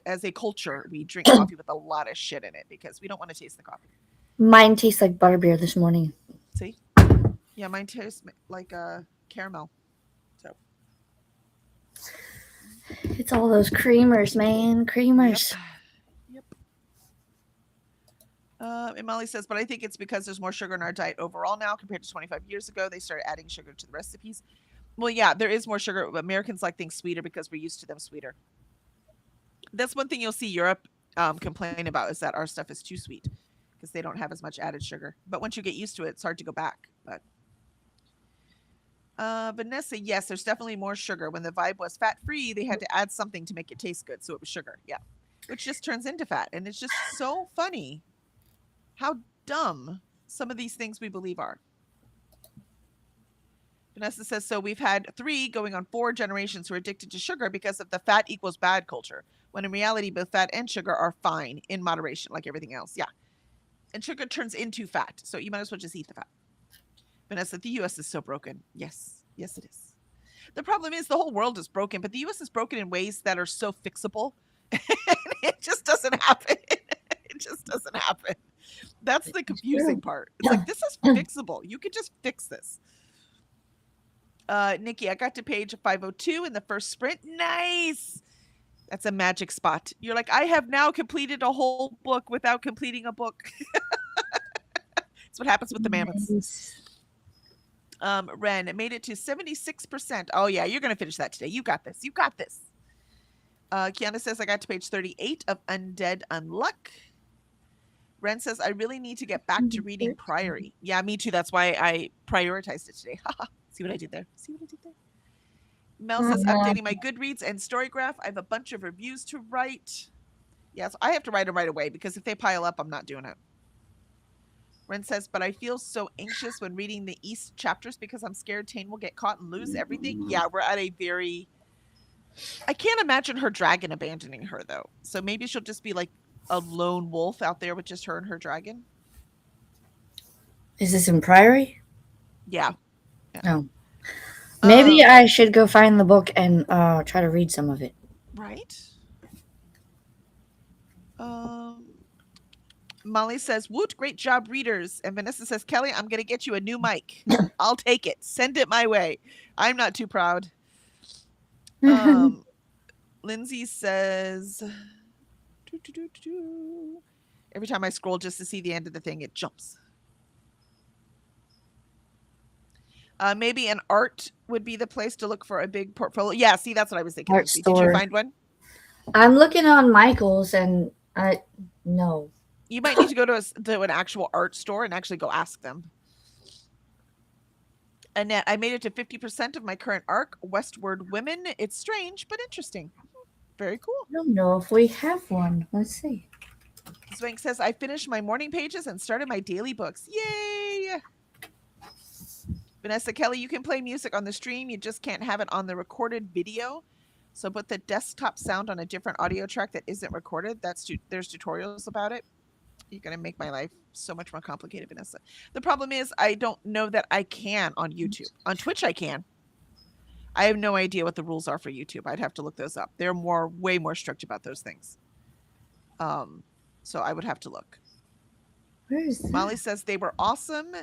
as a culture, we drink coffee with a lot of shit in it because we don't want to taste the coffee. Mine tastes like butterbeer this morning. See? Yeah, mine tastes like caramel. So. It's all those creamers, man. Creamers. Yep. And Molly says, but I think it's because there's more sugar in our diet overall now compared to 25 years ago. They started adding sugar to the recipes. Well, yeah, there is more sugar. Americans like things sweeter because we're used to them sweeter. That's one thing you'll see Europe complain about is that our stuff is too sweet because they don't have as much added sugar. But once you get used to it, it's hard to go back. But Vanessa, yes, there's definitely more sugar. When the vibe was fat-free, they had to add something to make it taste good, so it was sugar. Yeah, which just turns into fat. And it's just so funny how dumb some of these things we believe are. Vanessa says, so we've had 3 going on 4 generations who are addicted to sugar because of the fat equals bad culture, when in reality, both fat and sugar are fine in moderation, like everything else. Yeah. And sugar turns into fat, so you might as well just eat the fat. Vanessa, the U.S. is so broken. Yes, yes, it is. The problem is the whole world is broken, but the U.S. is broken in ways that are so fixable. It just doesn't happen. It just doesn't happen. That's the confusing part. It's like, this is fixable. You could just fix this. Nikki, I got to page 502 in the first sprint. Nice. That's a magic spot. You're like, I have now completed a whole book without completing a book. That's what happens with the mammoths. Nice. Ren, it made it to 76%. Oh, yeah, you're going to finish that today. You got this. You got this. Kiana says, I got to page 38 of Undead Unluck. Ren says, I really need to get back to reading Priory. Yeah, me too. That's why I prioritized it today. See what I did there? See what I did there? Mel says, updating my Goodreads and Storygraph. I have a bunch of reviews to write. Yes, I have to write them right away because if they pile up, I'm not doing it. Ren says, but I feel so anxious when reading the East chapters because I'm scared Tane will get caught and lose everything. Yeah, we're at a very... I can't imagine her dragon abandoning her, though. So maybe she'll just be like a lone wolf out there with just her and her dragon. Is this in Priory? Yeah. Oh. Maybe I should go find the book and try to read some of it. Right? Molly says, woot, great job, readers. And Vanessa says, Kelly, I'm going to get you a new mic. I'll take it. Send it my way. I'm not too proud. Lindsay says, every time I scroll just to see the end of the thing, it jumps. Maybe an art would be the place to look for a big portfolio. Yeah, see, that's what I was thinking. Art Did store. you find one? I'm looking on Michael's and no. You might need to go to an actual art store and actually go ask them. Annette, I made it to 50% of my current arc, Westward Women. It's strange, but interesting. Very cool. I don't know if we have one. Let's see. Swank says, I finished my morning pages and started my daily books. Yay! Vanessa, Kelly, you can play music on the stream. You just can't have it on the recorded video. So put the desktop sound on a different audio track that isn't recorded. There's tutorials about it. You're going to make my life so much more complicated, Vanessa. The problem is I don't know that I can on YouTube. On Twitch, I can. I have no idea what the rules are for YouTube. I'd have to look those up. They're way more strict about those things. So I would have to look. Where is that? Molly says they were awesome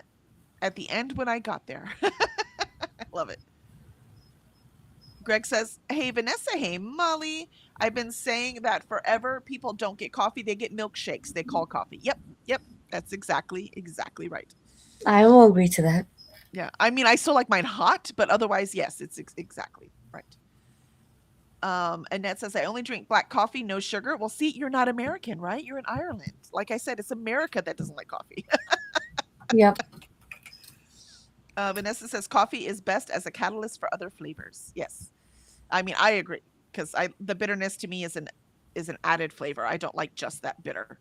at the end when I got there. I love it. Greg says, hey, Vanessa, hey, Molly. I've been saying that forever. People don't get coffee. They get milkshakes. They call coffee. Yep. That's exactly right. I will agree to that. Yeah. I mean, I still like mine hot, but otherwise, yes, it's exactly right. Annette says, I only drink black coffee, no sugar. Well, see, you're not American, right? You're in Ireland. Like I said, it's America that doesn't like coffee. Yep. Vanessa says, coffee is best as a catalyst for other flavors. Yes. I mean, I agree. Because the bitterness to me is an added flavor. I don't like just that bitter.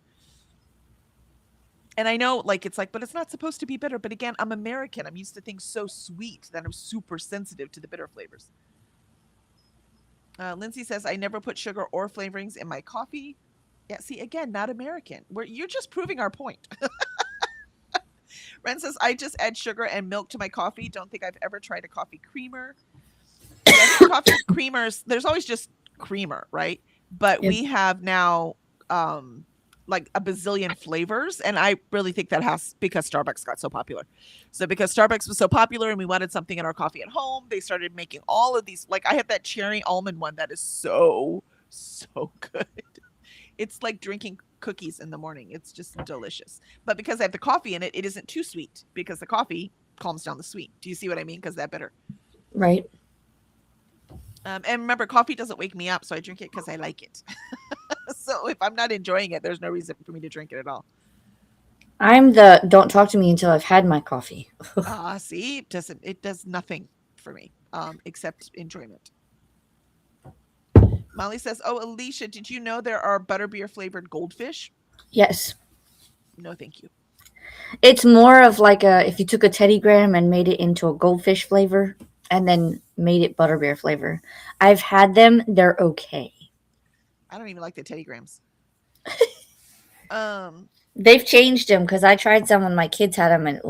And I know, like, it's like, but it's not supposed to be bitter. But again, I'm American. I'm used to things so sweet that I'm super sensitive to the bitter flavors. Lindsay says, I never put sugar or flavorings in my coffee. Yeah, see, again, not American. You're just proving our point. Ren says, I just add sugar and milk to my coffee. Don't think I've ever tried a coffee creamer. Yeah, coffee creamers, there's always just creamer, right? But Yep. we have now like a bazillion flavors, and I really think that has because Starbucks got so popular. So because Starbucks was so popular and we wanted something in our coffee at home, they started making all of these. Like I have that cherry almond one that is so good. It's like drinking cookies in the morning. It's just delicious. But because I have the coffee in it, it isn't too sweet because the coffee calms down the sweet. Do you see what I mean? Because that bitter. Right. And remember, coffee doesn't wake me up, so I drink it because I like it. So if I'm not enjoying it, there's no reason for me to drink it at all. I'm the don't talk to me until I've had my coffee. See, it does nothing for me except enjoyment. Molly says, oh, Alicia, did you know there are butterbeer flavored goldfish? Yes. No, thank you. It's more of like if you took a Teddy Graham and made it into a goldfish flavor and then made it butterbeer flavor. I've had them. They're okay. I don't even like the Teddy Grahams. They've changed them because I tried some when my kids had them, and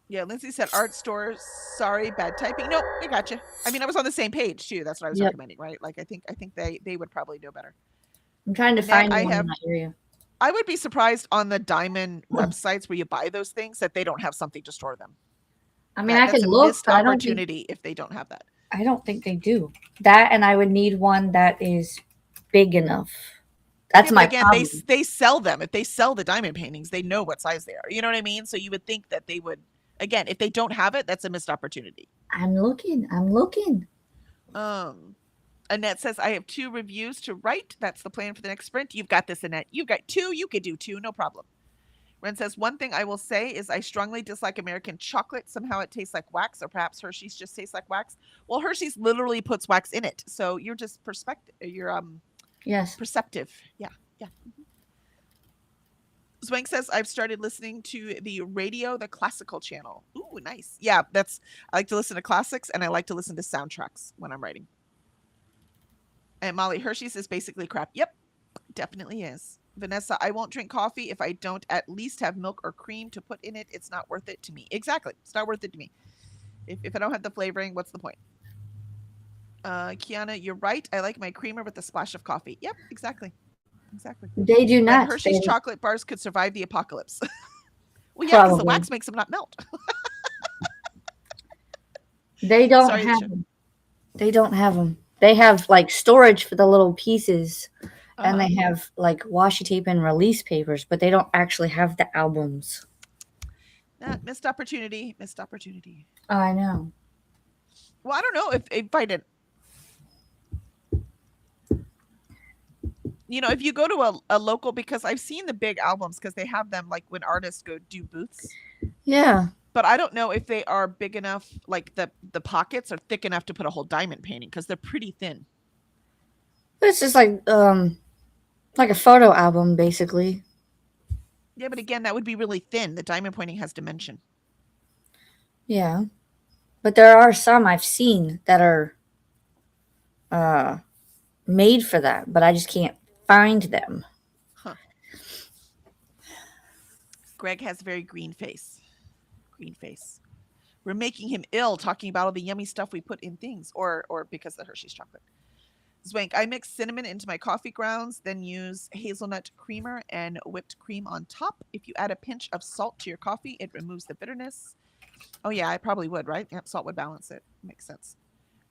Yeah, Lindsay said art store. Sorry, bad typing. Nope, I got you. I mean, I was on the same page too. That's what I was yep. recommending, right? Like, I think they would probably know better. I'm trying to Annette, find one in my area. I would be surprised on the diamond websites where you buy those things that they don't have something to store them. I mean, I That's can a look, missed but opportunity if they don't have that. I don't think they do that, and I would need one that is big enough. That's Yeah, but my again, problem. they sell them. If they sell the diamond paintings, they know what size they are. You know what I mean? So you would think that they would. Again, if they don't have it, that's a missed opportunity. I'm looking. I'm looking. Annette says, I have 2 reviews to write. That's the plan for the next sprint. You've got this, Annette. You've got 2. You could do 2, no problem. Ren says, one thing I will say is I strongly dislike American chocolate. Somehow it tastes like wax, or perhaps Hershey's just tastes like wax. Well, Hershey's literally puts wax in it. So you're just Yes. perceptive. Yeah. Yeah. Zwank says, I've started listening to the radio, the classical channel. Ooh, nice. Yeah, I like to listen to classics and I like to listen to soundtracks when I'm writing. And Molly, Hershey's is basically crap. Yep, definitely is. Vanessa, I won't drink coffee if I don't at least have milk or cream to put in it. It's not worth it to me. Exactly. It's not worth it to me. If I don't have the flavoring, what's the point? Kiana, you're right. I like my creamer with a splash of coffee. Yep, exactly. Exactly. They do But not. Hershey's chocolate bars could survive the apocalypse. Well, yeah, because the Probably. wax makes them not melt. They don't Sorry, have them. They don't have them. They have like storage for the little pieces, and they have like washi tape and release papers, but they don't actually have the albums. Missed opportunity. Missed opportunity. I know. Well, I don't know if I did. You know, if you go to a local, because I've seen the big albums because they have them like when artists go do booths. Yeah. But I don't know if they are big enough, like the pockets are thick enough to put a whole diamond painting because they're pretty thin. It's just like a photo album basically. Yeah, but again, that would be really thin. The diamond painting has dimension. Yeah. But there are some I've seen that are made for that, but I just can't find them. Huh. Greg has a very green face. Green face. We're making him ill talking about all the yummy stuff we put in things, or because of the Hershey's chocolate. Zwank, I mix cinnamon into my coffee grounds, then use hazelnut creamer and whipped cream on top. If you add a pinch of salt to your coffee, it removes the bitterness. Oh yeah, I probably would, right? Yep, salt would balance it. Makes sense.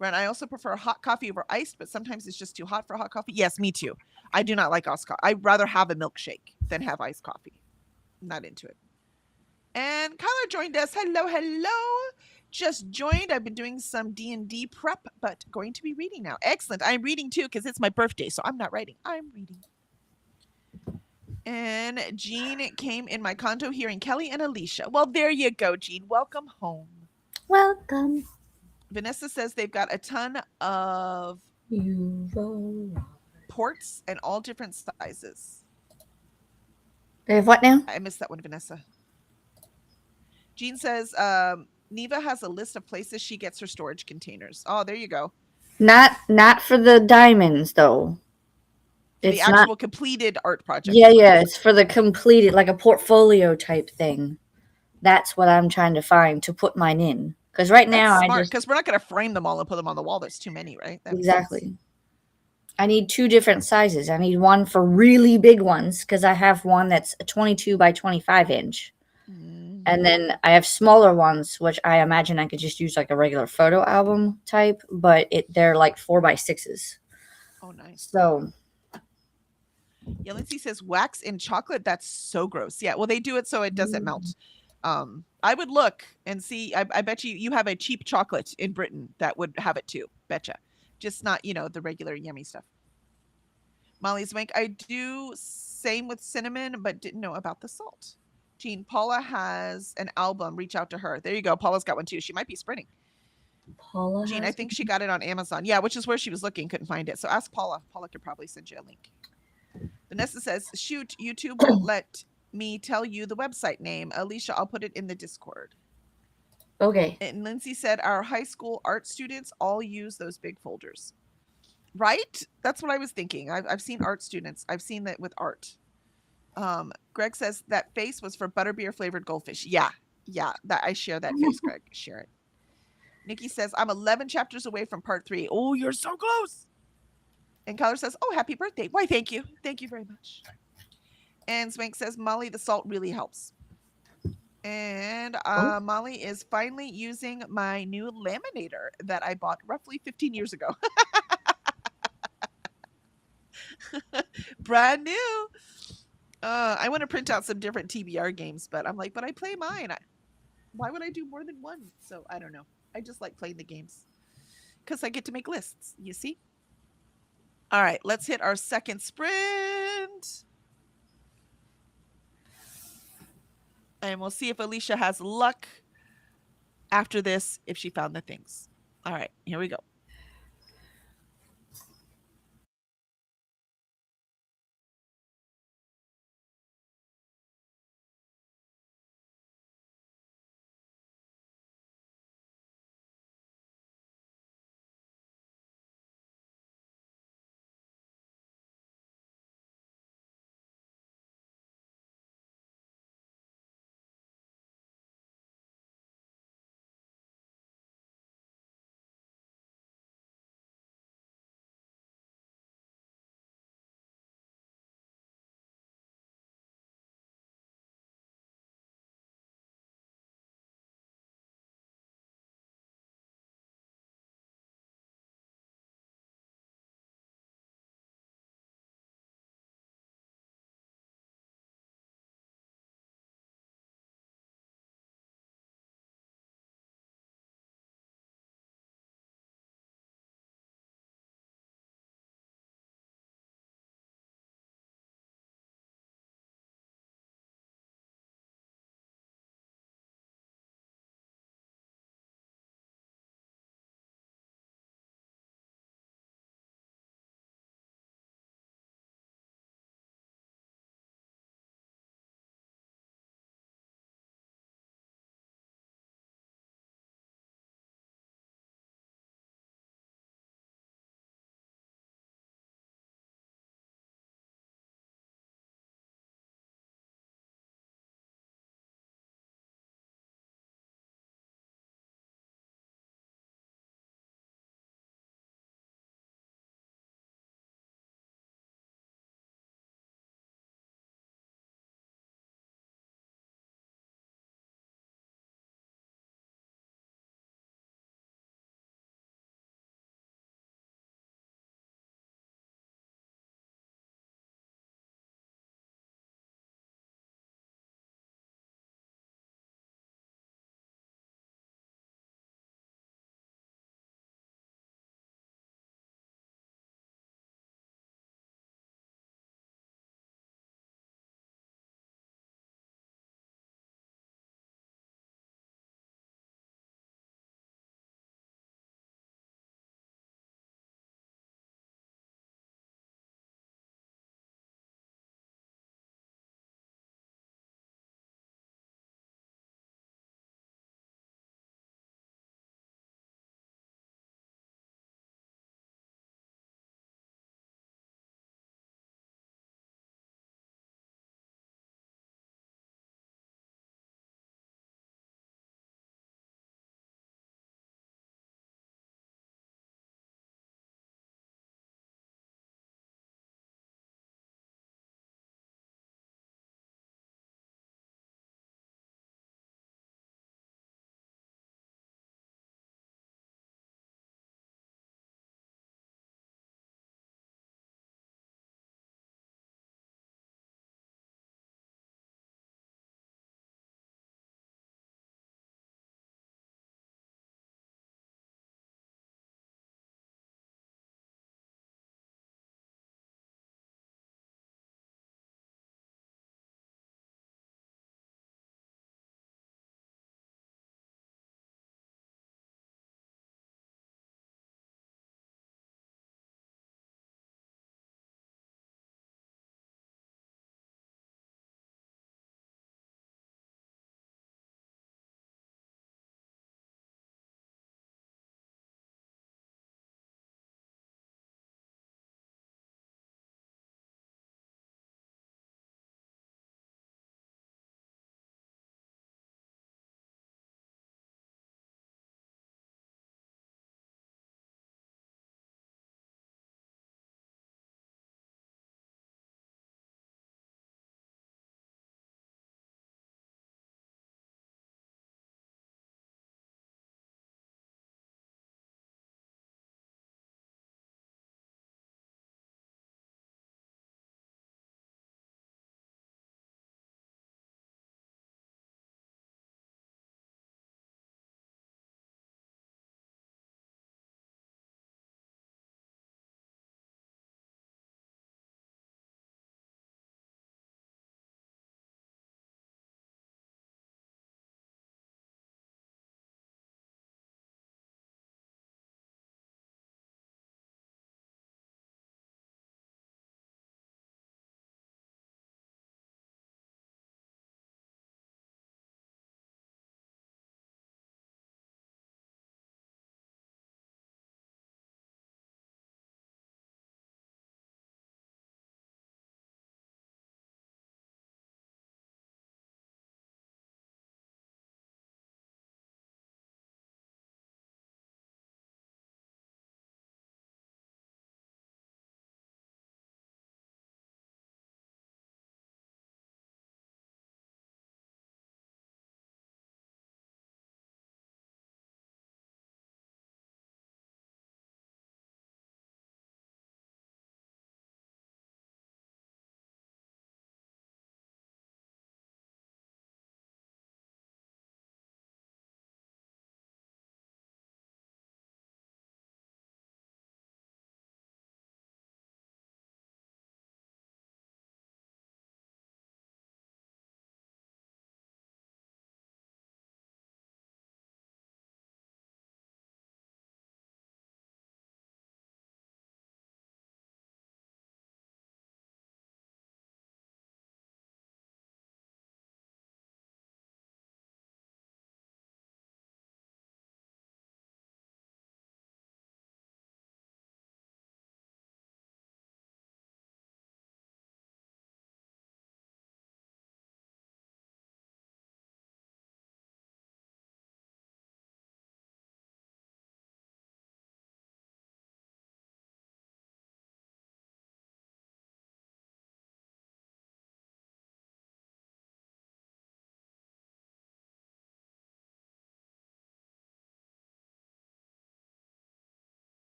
Ren, I also prefer hot coffee over iced, but sometimes it's just too hot for hot coffee. Yes, me too. I do not like iced coffee. I'd rather have a milkshake than have iced coffee. I'm not into it. And Kyler joined us. Hello, hello. Just joined. I've been doing some D&D prep, but going to be reading now. Excellent. I'm reading too because it's my birthday, so I'm not writing. I'm reading. And Jean came in my condo hearing Kelly and Alicia. Well, there you go, Jean. Welcome home. Welcome. Vanessa says they've got a ton of ports and all different sizes. They have what now? I missed that one, Vanessa. Jean says Neva has a list of places she gets her storage containers. Oh, there you go. Not for the diamonds though. It's the actual completed art project. Yeah, it's for the completed, like a portfolio type thing. That's what I'm trying to find to put mine in. Because right now, because we're not going to frame them all and put them on the wall. There's too many, right? Exactly. I need 2 different sizes. I need one for really big ones because I have one that's a 22 by 25 inch. And then I have smaller ones, which I imagine I could just use like a regular photo album type, but they're like 4 by 6s. Oh, nice. So. Yeah, Lindsay says wax in chocolate. That's so gross. Yeah, well, they do it so it doesn't melt. I would look and see. I bet you have a cheap chocolate in Britain that would have it too. Betcha. Just not, the regular yummy stuff. Molly's Wink, I do same with cinnamon, but didn't know about the salt. Jean, Paula has an album. Reach out to her. There you go. Paula's got one too. She might be sprinting. Paula, Jean, I think she got it on Amazon. Yeah, which is where she was looking. Couldn't find it. So ask Paula. Paula could probably send you a link. Vanessa says, shoot, YouTube won't let me tell you the website name. Alicia, I'll put it in the Discord. Okay. And Lindsay said, our high school art students all use those big folders. Right? That's what I was thinking. I've seen art students. I've seen that with art. Greg says that face was for butterbeer flavored goldfish. Yeah, that I share that face, Greg. Share it. Nikki says I'm 11 chapters away from part 3. Oh, you're so close. And Kyler says, "Oh, happy birthday." Why, thank you. Thank you very much. And Swank says, "Molly, the salt really helps." And Molly is finally using my new laminator that I bought roughly 15 years ago. Brand new. I want to print out some different TBR games, but I'm like, but I play mine. Why would I do more than one? So I don't know. I just like playing the games because I get to make lists, you see? All right, let's hit our second sprint. And we'll see if Alicia has luck after this if she found the things. All right, here we go.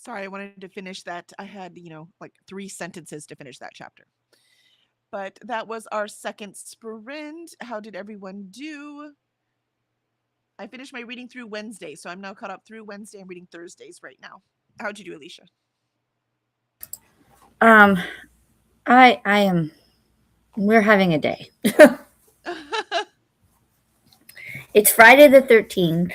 Sorry, I wanted to finish that. I had, like 3 sentences to finish that chapter. But that was our second sprint. How did everyone do? I finished my reading through Wednesday, so I'm now caught up through Wednesday. I'm reading Thursdays right now. How'd you do, Alicia? Um, I am. We're having a day. It's Friday the 13th.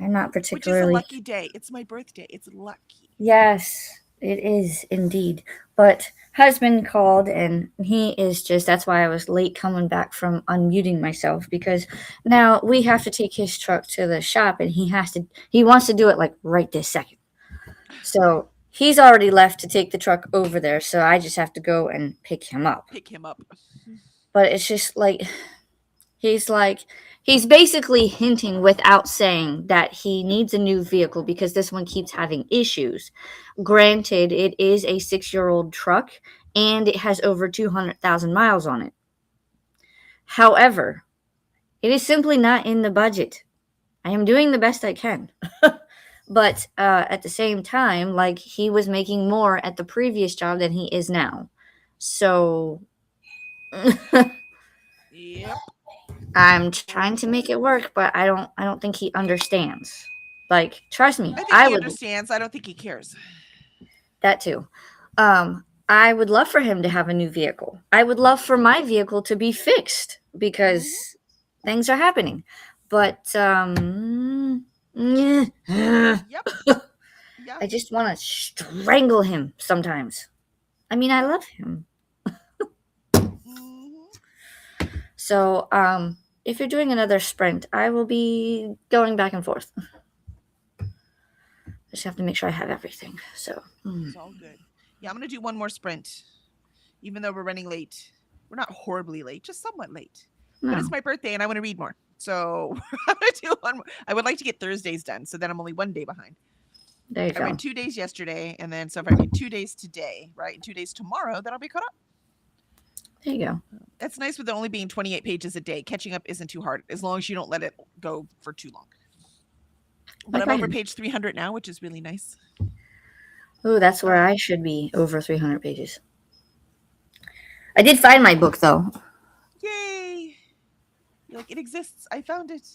I'm not Which is a particularly. lucky day. It's my birthday. It's lucky. Yes, it is indeed. But husband called and he is just, that's why I was late coming back from unmuting myself, because now we have to take his truck to the shop and he wants to do it like right this second. So he's already left to take the truck over there, so I just have to go and pick him up. But it's just like he's basically hinting without saying that he needs a new vehicle because this one keeps having issues. Granted, it is a 6-year-old truck and it has over 200,000 miles on it. However, it is simply not in the budget. I am doing the best I can. But at the same time, like, he was making more at the previous job than he is now. So Yep. I'm trying to make it work, but I don't think he understands. Like, trust me, I think he understands. I don't think he cares. That too. I would love for him to have a new vehicle. I would love for my vehicle to be fixed because things are happening. But Yep. I just want to strangle him sometimes. I mean, I love him. So, if you're doing another sprint, I will be going back and forth. I just have to make sure I have everything. So it's all good. Yeah, I'm gonna do one more sprint, even though we're running late. We're not horribly late, just somewhat late. no. But it's my birthday, and I want to read more. So I'm gonna do one more. I would like to get Thursdays done, so then I'm only 1 day behind. There you I go. read 2 days yesterday, and then so if I read 2 days today, right, and 2 days tomorrow, then I'll be caught up. There you go. It's nice with it only being 28 pages a day. Catching up isn't too hard, as long as you don't let it go for too long. But I'm over page 300 now, which is really nice. Oh, that's where I should be, over 300 pages. I did find my book, though. Yay! You're like, it exists. I found it.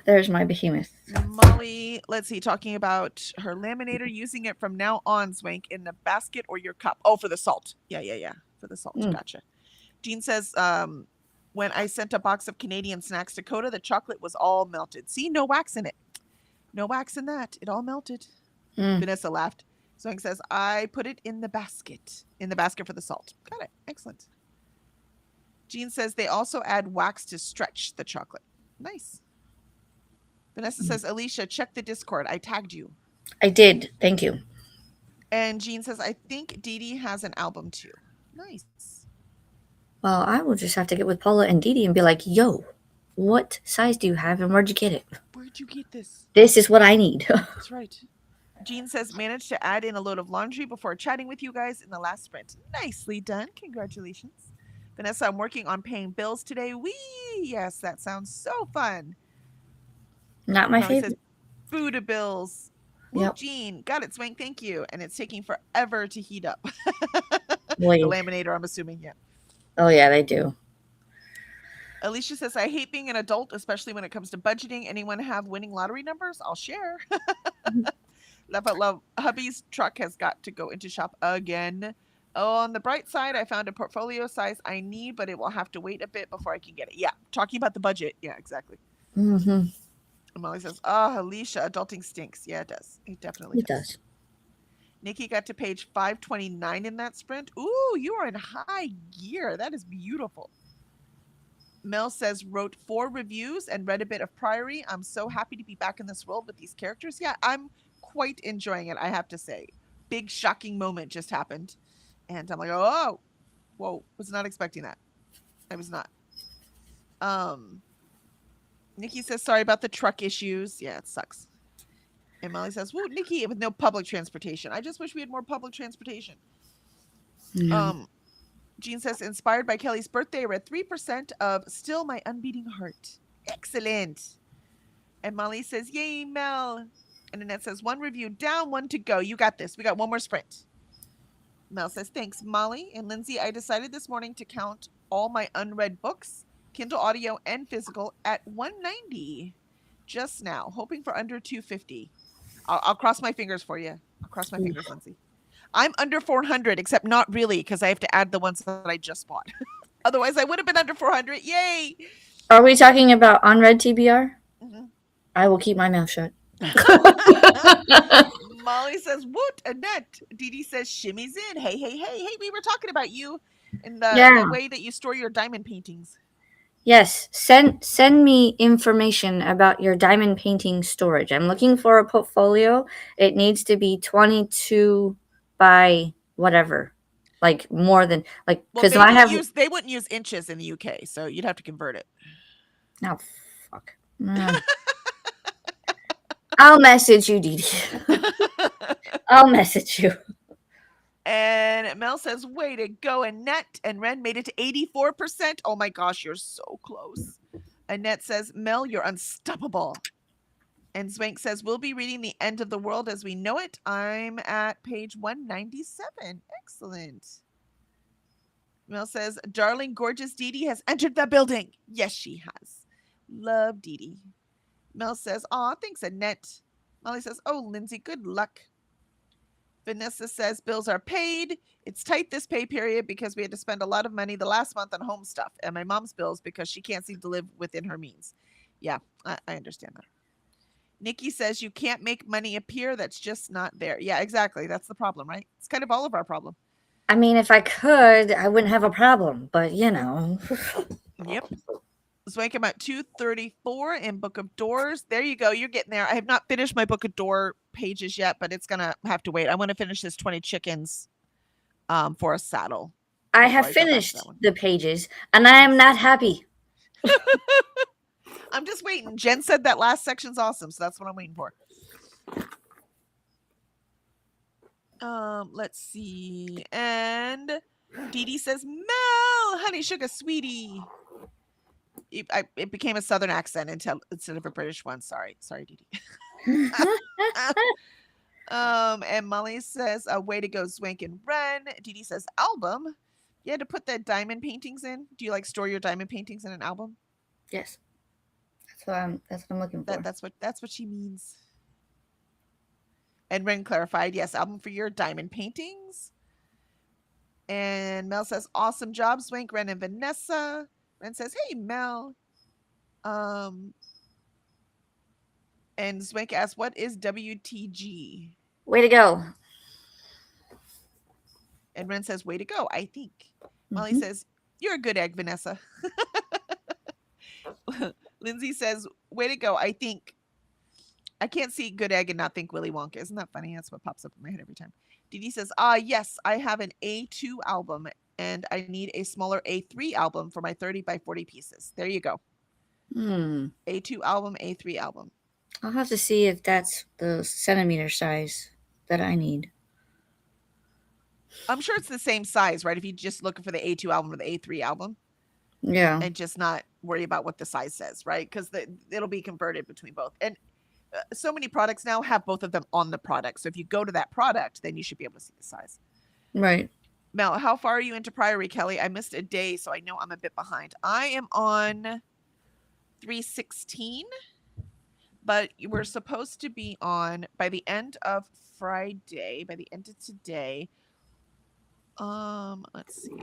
There's my behemoth. Molly, let's see, talking about her laminator, using it from now on, Swank, in the basket or your cup. Oh, for the salt. Yeah. For the salt. Gotcha. Jean says, when I sent a box of Canadian snacks to Coda, the chocolate was all melted. See, no wax in it. No wax in that. It all melted. Vanessa laughed. Swank says, I put it in the basket. In the basket for the salt. Got it. Excellent. Jean says they also add wax to stretch the chocolate. Nice. Vanessa says, Alicia, check the Discord. I tagged you. I did. Thank you. And Jean says, I think Dee Dee has an album too. Nice. Well, I will just have to get with Paula and Dee Dee and be like, yo, what size do you have and where'd you get it? Where'd you get this? This is what I need. That's right. Jean says, managed to add in a load of laundry before chatting with you guys in the last sprint. Nicely done. Congratulations. Vanessa, I'm working on paying bills today. Wee! Yes, that sounds so fun. Not my favorite. Says, Buddha bills. Yep. Jean, got it, Swank. Thank you. And it's taking forever to heat up. The laminator, I'm assuming, yeah. Oh, yeah, they do. Alicia says, I hate being an adult, especially when it comes to budgeting. Anyone have winning lottery numbers? I'll share. Love out love. Hubby's truck has got to go into shop again. Oh, on the bright side, I found a portfolio size I need, but it will have to wait a bit before I can get it. Yeah, talking about the budget. Yeah, exactly. Molly says, Alicia, adulting stinks. Yeah, it does. It definitely does. Nikki got to page 529 in that sprint. Ooh, you are in high gear. That is beautiful. Mel says, wrote 4 reviews and read a bit of Priory. I'm so happy to be back in this world with these characters. Yeah, I'm quite enjoying it, I have to say. Big shocking moment just happened. And I'm like, oh, whoa, was not expecting that. I was not. Nikki says, sorry about the truck issues. Yeah, it sucks. And Molly says, woo, Nikki, with no public transportation. I just wish we had more public transportation. Jean says, inspired by Kelly's birthday, I read 3% of Still My Unbeating Heart. Excellent. And Molly says, yay, Mel. And Annette says, one review down, one to go. You got this. We got one more sprint. Mel says, thanks, Molly. And Lindsay, I decided this morning to count all my unread books, Kindle audio and physical, at 190 just now, hoping for under 250. I'll cross my fingers for you. I'll cross my fingers, Lindsay. I'm under 400, except not really, because I have to add the ones that I just bought. Otherwise, I would have been under 400. Yay! Are we talking about unread TBR? Mhm. I will keep my mouth shut. Molly says, "Woot, Annette." Dee Dee says, "Shimmy's in." Hey, hey, hey, hey! We were talking about you and the way that you store your diamond paintings. Yes, send me information about your diamond painting storage. I'm looking for a portfolio. It needs to be 22 by whatever, like more than like Well, because I have. they wouldn't use inches in the UK, so you'd have to convert it. Oh fuck. I'll message you, Dee Dee. I'll message you. And Mel says, way to go, Annette. And Ren made it to 84%. Oh my gosh, you're so close. Annette says, Mel, you're unstoppable. And Swank says, we'll be reading The End of the World as We Know It. I'm at page 197. Excellent. Mel says, darling, gorgeous Dee Dee has entered the building. Yes, she has. Love Dee Dee. Mel says, aw, thanks, Annette. Molly says, oh, Lindsay, good luck. Vanessa says, bills are paid. It's tight this pay period because we had to spend a lot of money the last month on home stuff and my mom's bills because she can't seem to live within her means. Yeah, I understand that. Nikki says, you can't make money appear that's just not there. Yeah, exactly. That's the problem, right? It's kind of all of our problem. I mean, if I could, I wouldn't have a problem, but you know. Yep. Swank, I'm at 234 in Book of Doors. There you go. You're getting there. I have not finished my Book of Door pages yet, but it's going to have to wait. I want to finish this 20 chickens for a saddle. I have finished the pages, and I am not happy. I'm just waiting. Jen said that last section's awesome, so that's what I'm waiting for. Let's see. And Dee Dee says, Mel, honey, sugar, sweetie. It became a southern accent instead of a British one. Sorry, Dee Dee. And Molly says, way to go, Swank and Ren. Dee Dee says, album. You had to put the diamond paintings in. Do you like store your diamond paintings in an album? Yes. That's what I'm looking for. That's what she means. And Ren clarified, yes, album for your diamond paintings. And Mel says, awesome job, Swank, Ren, and Vanessa. Ren says, hey, Mel. And Swank asks, what is WTG? Way to go. And Ren says, way to go, I think. Molly says, you're a good egg, Vanessa. Lindsay says, way to go, I think. I can't see good egg and not think Willy Wonka. Isn't that funny? That's what pops up in my head every time. Dee Dee says, yes, I have an A2 album and I need a smaller A3 album for my 30 by 40 pieces. There you go. A2 album, A3 album. I'll have to see if that's the centimeter size that I need. I'm sure it's the same size, right? If you're just looking for the A2 album or the A3 album. Yeah. And just not worry about what the size says, right? Because it'll be converted between both. And so many products now have both of them on the product. So if you go to that product, then you should be able to see the size. Right. Mel, how far are you into Priory, Kelly? I missed a day, so I know I'm a bit behind. I am on 316, but we're supposed to be on by the end of Friday, by the end of today. Let's see.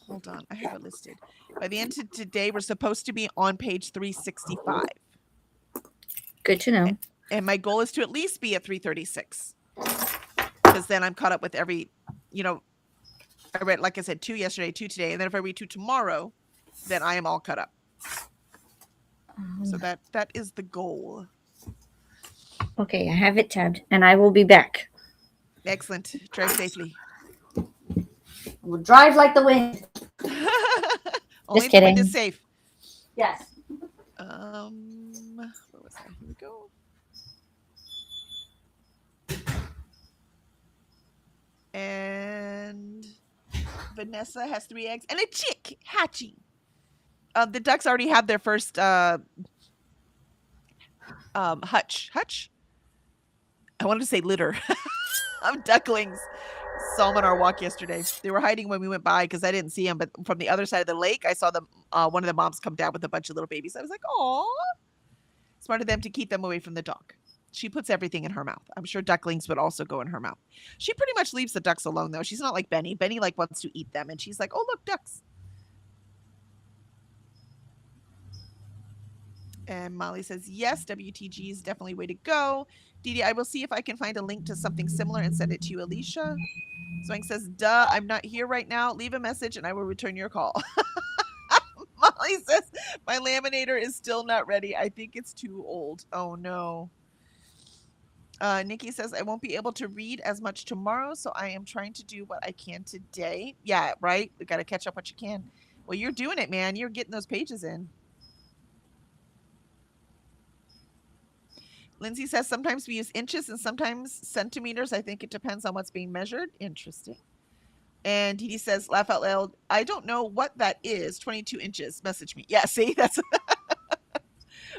Hold on, I have it listed. By the end of today, we're supposed to be on page 365. Good to know. And my goal is to at least be at 336. Because then I'm caught up with every, I read, like I said, 2 yesterday, 2 today. And then if I read 2 tomorrow, then I am all caught up. So that is the goal. Okay, I have it tabbed and I will be back. Excellent. Drive safely. We'll drive like the wind. Only Just kidding. The wind is safe. Yes. Where was I? Here we go. And Vanessa has 3 eggs and a chick hatching. The ducks already have their first hutch. I wanted to say litter of ducklings. Saw them on our walk yesterday. They were hiding when we went by because I didn't see them, but from the other side of the lake, I saw them. One of the moms come down with a bunch of little babies. I was like, "Oh, smart of them to keep them away from the dog." She puts everything in her mouth. I'm sure ducklings would also go in her mouth. She pretty much leaves the ducks alone, though. She's not like Benny. Benny like wants to eat them, and she's like, "Oh, look, ducks." And Molly says, yes, WTG is definitely way to go. Didi, I will see if I can find a link to something similar and send it to you, Alicia. Zoink says, duh, I'm not here right now. Leave a message and I will return your call. Molly says, my laminator is still not ready. I think it's too old. Oh, no. Nikki says, I won't be able to read as much tomorrow, so I am trying to do what I can today. Yeah, right? We got to catch up what you can. Well, you're doing it, man. You're getting those pages in. Lindsay says sometimes we use inches and sometimes centimeters. I think it depends on what's being measured. Interesting. And Didi says, laugh out loud. I don't know what that is. 22 inches. Message me. Yeah, see, that's.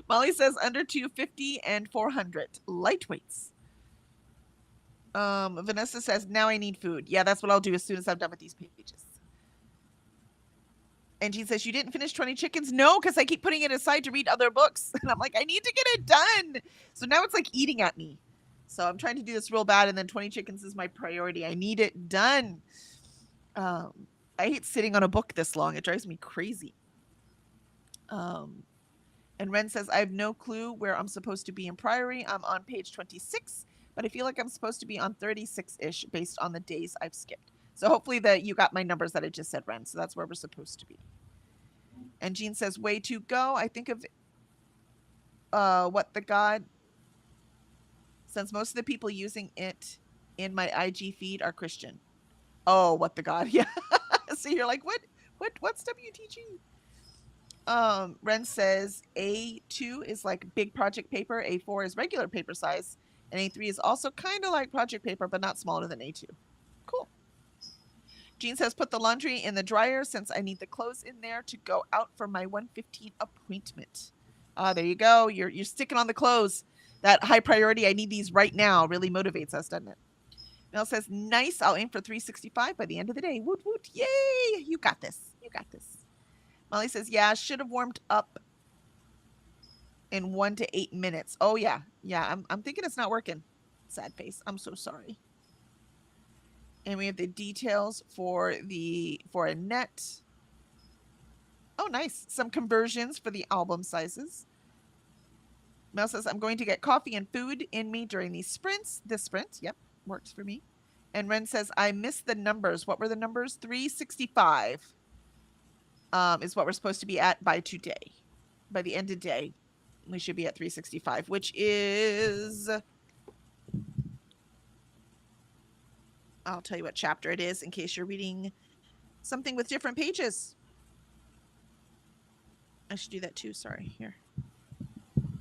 Molly says under 250 and 400. Lightweights. Vanessa says, now I need food. Yeah, that's what I'll do as soon as I'm done with these pages. And she says, you didn't finish 20 chickens? No, because I keep putting it aside to read other books. And I'm like, I need to get it done. So now it's like eating at me. So I'm trying to do this real bad. And then 20 chickens is my priority. I need it done. I hate sitting on a book this long. It drives me crazy. And Ren says, I have no clue where I'm supposed to be in Priory. I'm on page 26, but I feel like I'm supposed to be on 36-ish based on the days I've skipped. So hopefully you got my numbers that I just said, Ren. So that's where we're supposed to be. And Jean says, way to go. I think of What the God, since most of the people using it in my IG feed are Christian. Oh, What the God. Yeah. So you're like, what's WTG? Ren says A2 is like big project paper. A4 is regular paper size. And A3 is also kind of like project paper, but not smaller than A2. Cool. Jean says, put the laundry in the dryer since I need the clothes in there to go out for my 1:15 appointment. There you go. You're sticking on the clothes. That high priority, I need these right now, really motivates us, doesn't it? Mel says, nice. I'll aim for 365 by the end of the day. Woot, woot. Yay. You got this. You got this. Molly says, yeah, should have warmed up in 1 to 8 minutes. Oh, yeah. Yeah, I'm thinking it's not working. Sad face. I'm so sorry. And we have the details for a net. Oh, nice. Some conversions for the album sizes. Mel says, I'm going to get coffee and food in me during these sprints. This sprint, yep, works for me. And Ren says, I missed the numbers. What were the numbers? 365 is what we're supposed to be at by today. By the end of the day, we should be at 365, which is... I'll tell you what chapter it is in case you're reading something with different pages. I should do that too. Sorry. Here.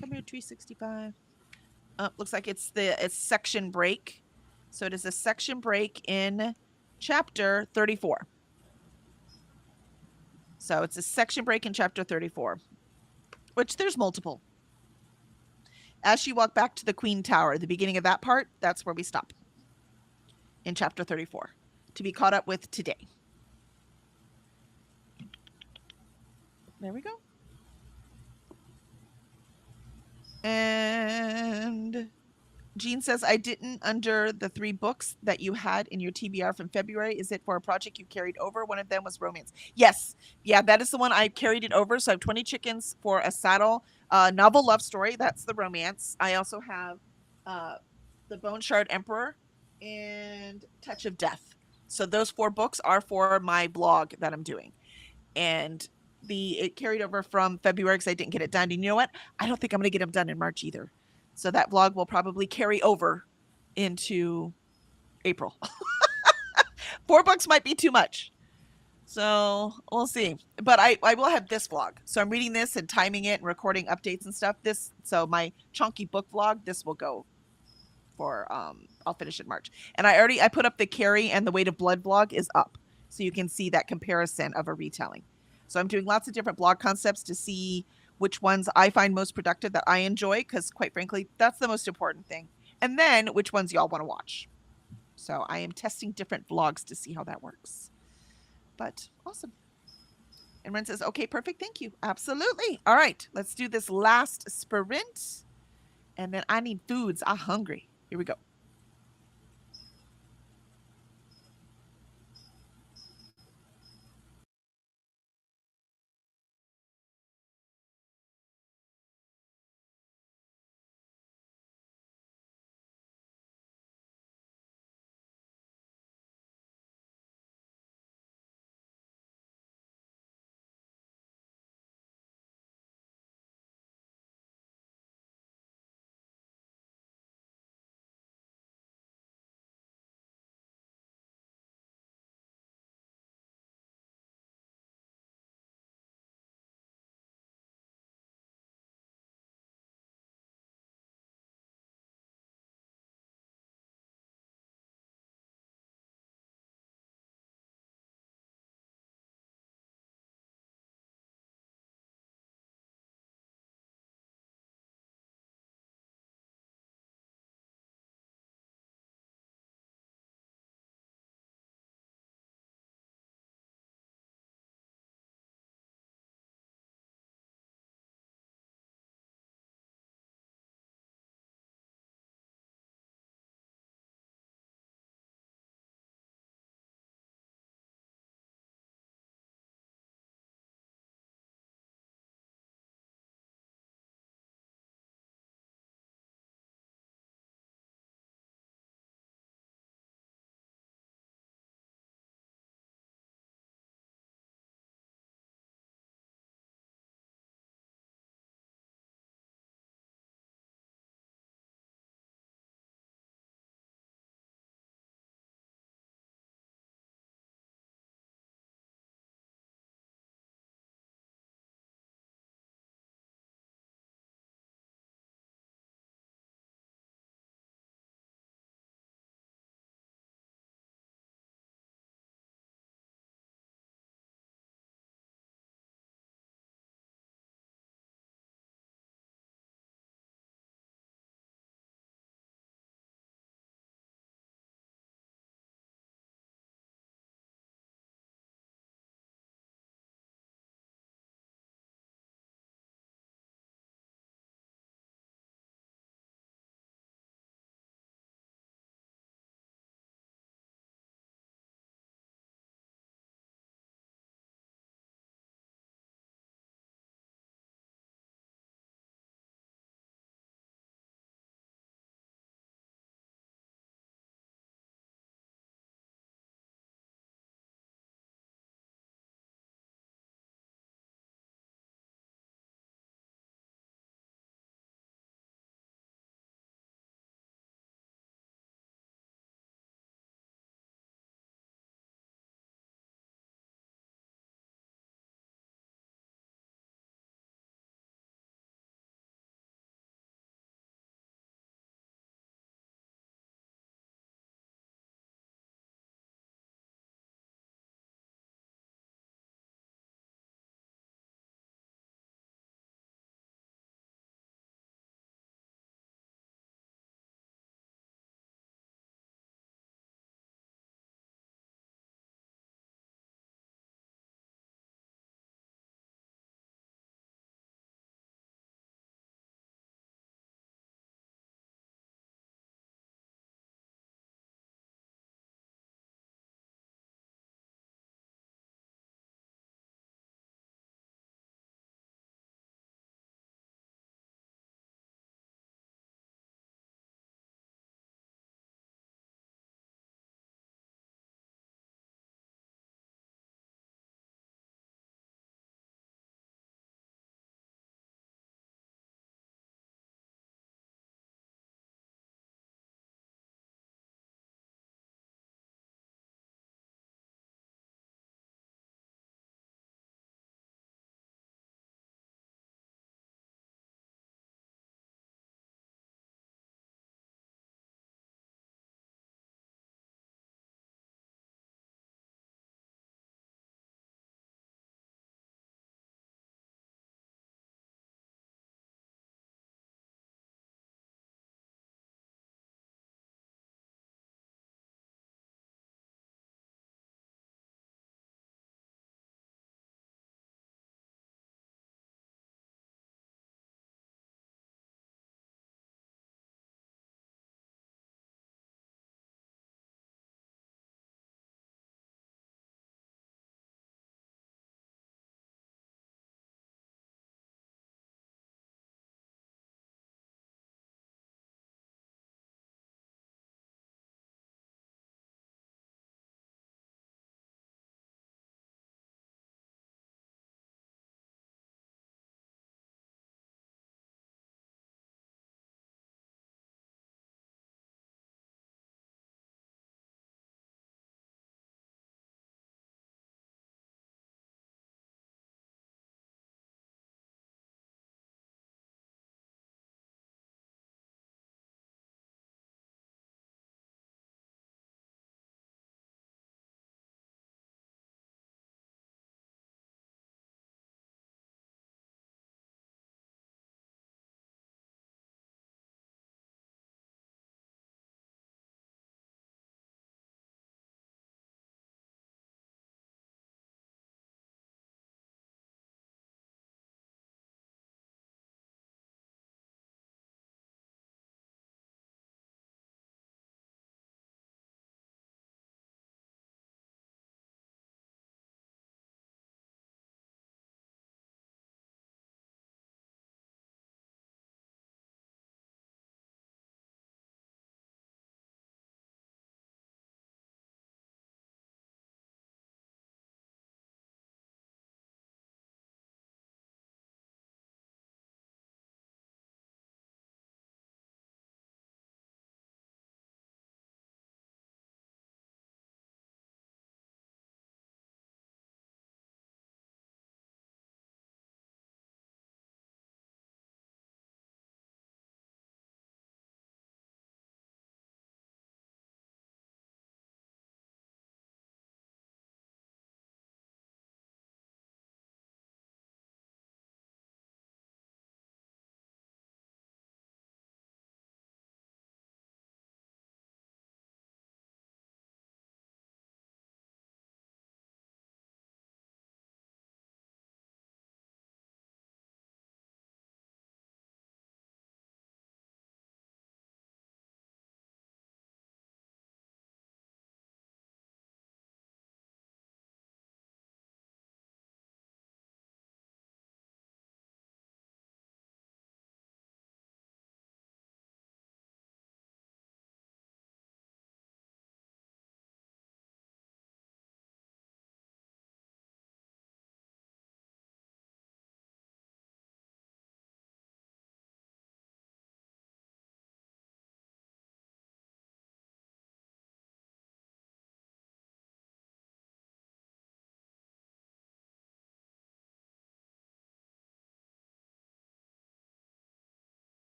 Come here, 365. Looks like it's section break. So it is a section break in chapter 34. So it's a section break in chapter 34, which there's multiple. As you walk back to the Queen Tower, the beginning of that part, that's where we stop. In chapter 34 to be caught up with today. There we go. And Jean says, I didn't under the 3 books that you had in your TBR from February. Is it for a project you carried over? One of them was romance. Yes. Yeah, that is the one I carried it over. So I have 20 chickens for a saddle novel love story. That's the romance. I also have the Bone Shard Emperor and Touch of Death. So those 4 books are for my blog that I'm doing. And it carried over from February because I didn't get it done. And you know what? I don't think I'm going to get them done in March either. So that vlog will probably carry over into April. 4 books might be too much. So we'll see. But I will have this vlog. So I'm reading this and timing it and recording updates and stuff. So my chunky book vlog, this will go for I'll finish in March. And I put up the Carrie and the Weight of Blood vlog is up. So you can see that comparison of a retelling. So I'm doing lots of different blog concepts to see which ones I find most productive that I enjoy, because quite frankly, that's the most important thing. And then which ones y'all want to watch. So I am testing different vlogs to see how that works. But awesome. And Ren says, okay, perfect. Thank you. Absolutely. All right, let's do this last sprint. And then I need foods. I'm hungry. Here we go.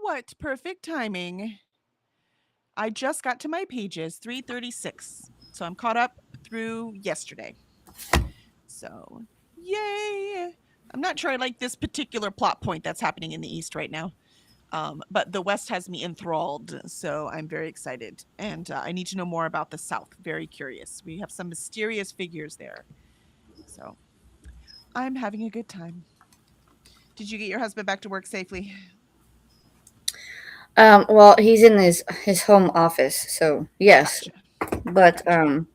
What perfect timing. I just got to my pages, 336. So I'm caught up through yesterday. So, yay! I'm not sure I like this particular plot point that's happening in the East right now. But the West has me enthralled, so I'm very excited. And I need to know more about the South. Very curious. We have some mysterious figures there. So I'm having a good time. Did you get your husband back to work safely? Well, he's in his home office, so yes. Gotcha. But Gotcha.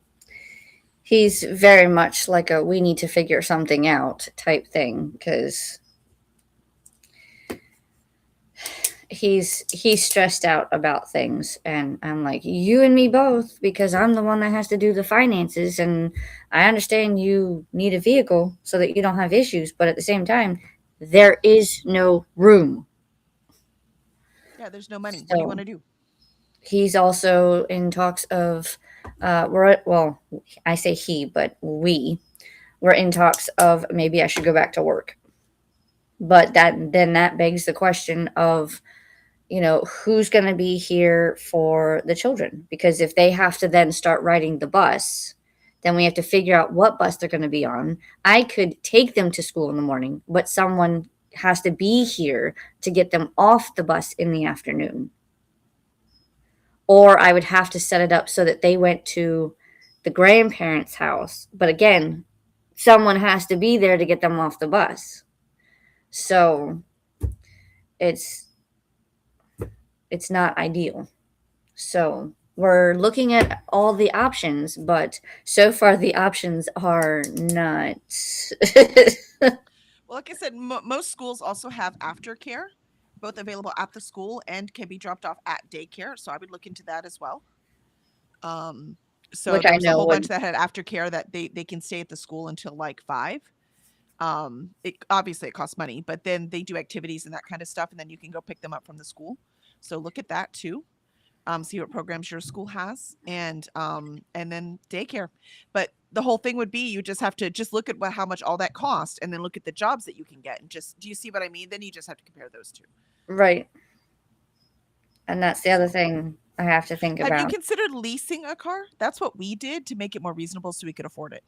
he's very much like a we need to figure something out type thing because he's stressed out about things, and I'm like, you and me both, because I'm the one that has to do the finances, and I understand you need a vehicle so that you don't have issues, but at the same time there is no room. Yeah, there's no money. What do you want So to do? he's also in talks of well, I say he, but we're in talks of maybe I should go back to work. But that begs the question of, who's going to be here for the children? Because if they have to then start riding the bus, then we have to figure out what bus they're going to be on. I could take them to school in the morning, but someone has to be here to get them off the bus in the afternoon. Or I would have to set it up so that they went to the grandparents' house. But again, someone has to be there to get them off the bus. So it's it's not ideal. So we're looking at all the options, but so far the options are not. Well, like I said, most schools also have aftercare, both available at the school and can be dropped off at daycare. So I would look into that as well. Um, so Which there I was a know whole bunch would. that had aftercare that they can stay at the school until like 5. It obviously it costs money, but then they do activities and that kind of stuff, and then you can go pick them up from the school. So look at that too. See what programs your school has, and then daycare. But the whole thing would be you just have to just look at how much all that cost, and then look at the jobs that you can get, and just do you see what I mean? Then you just have to compare those two. Right. And that's the other So, thing I have to think have you about. considered leasing a car? That's what we did to make it more reasonable so we could afford it.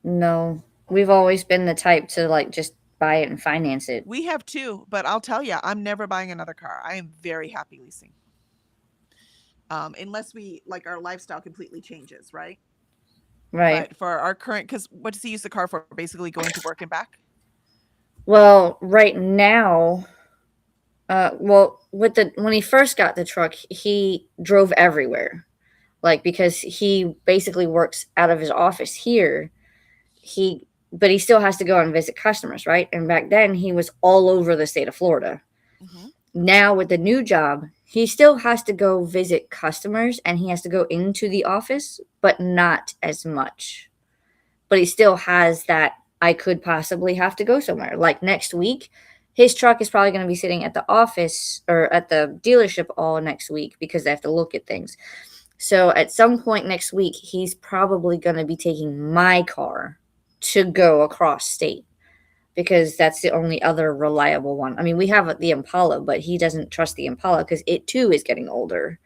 No, we've always been the type to like just buy it and finance it. We have two, but I'll tell you, I'm never buying another car. I am very happy leasing. Unless we like our lifestyle completely changes, right? Right. But for our current, because what does he use the car for? Basically going to work and back. Well, right now, well, with the when he first got the truck, he drove everywhere. Like because he basically works out of his office here, but he still has to go and visit customers, right? And back then he was all over the state of Florida. Hmm. Now with the new job, he still has to go visit customers and he has to go into the office, but not as much. But he still has that I could possibly have to go somewhere. Like next week, his truck is probably going to be sitting at the office or at the dealership all next week because they have to look at things. So at some point next week, he's probably going to be taking my car to go across state because that's the only other reliable one. I mean, we have the Impala, but he doesn't trust the Impala because it too is getting older.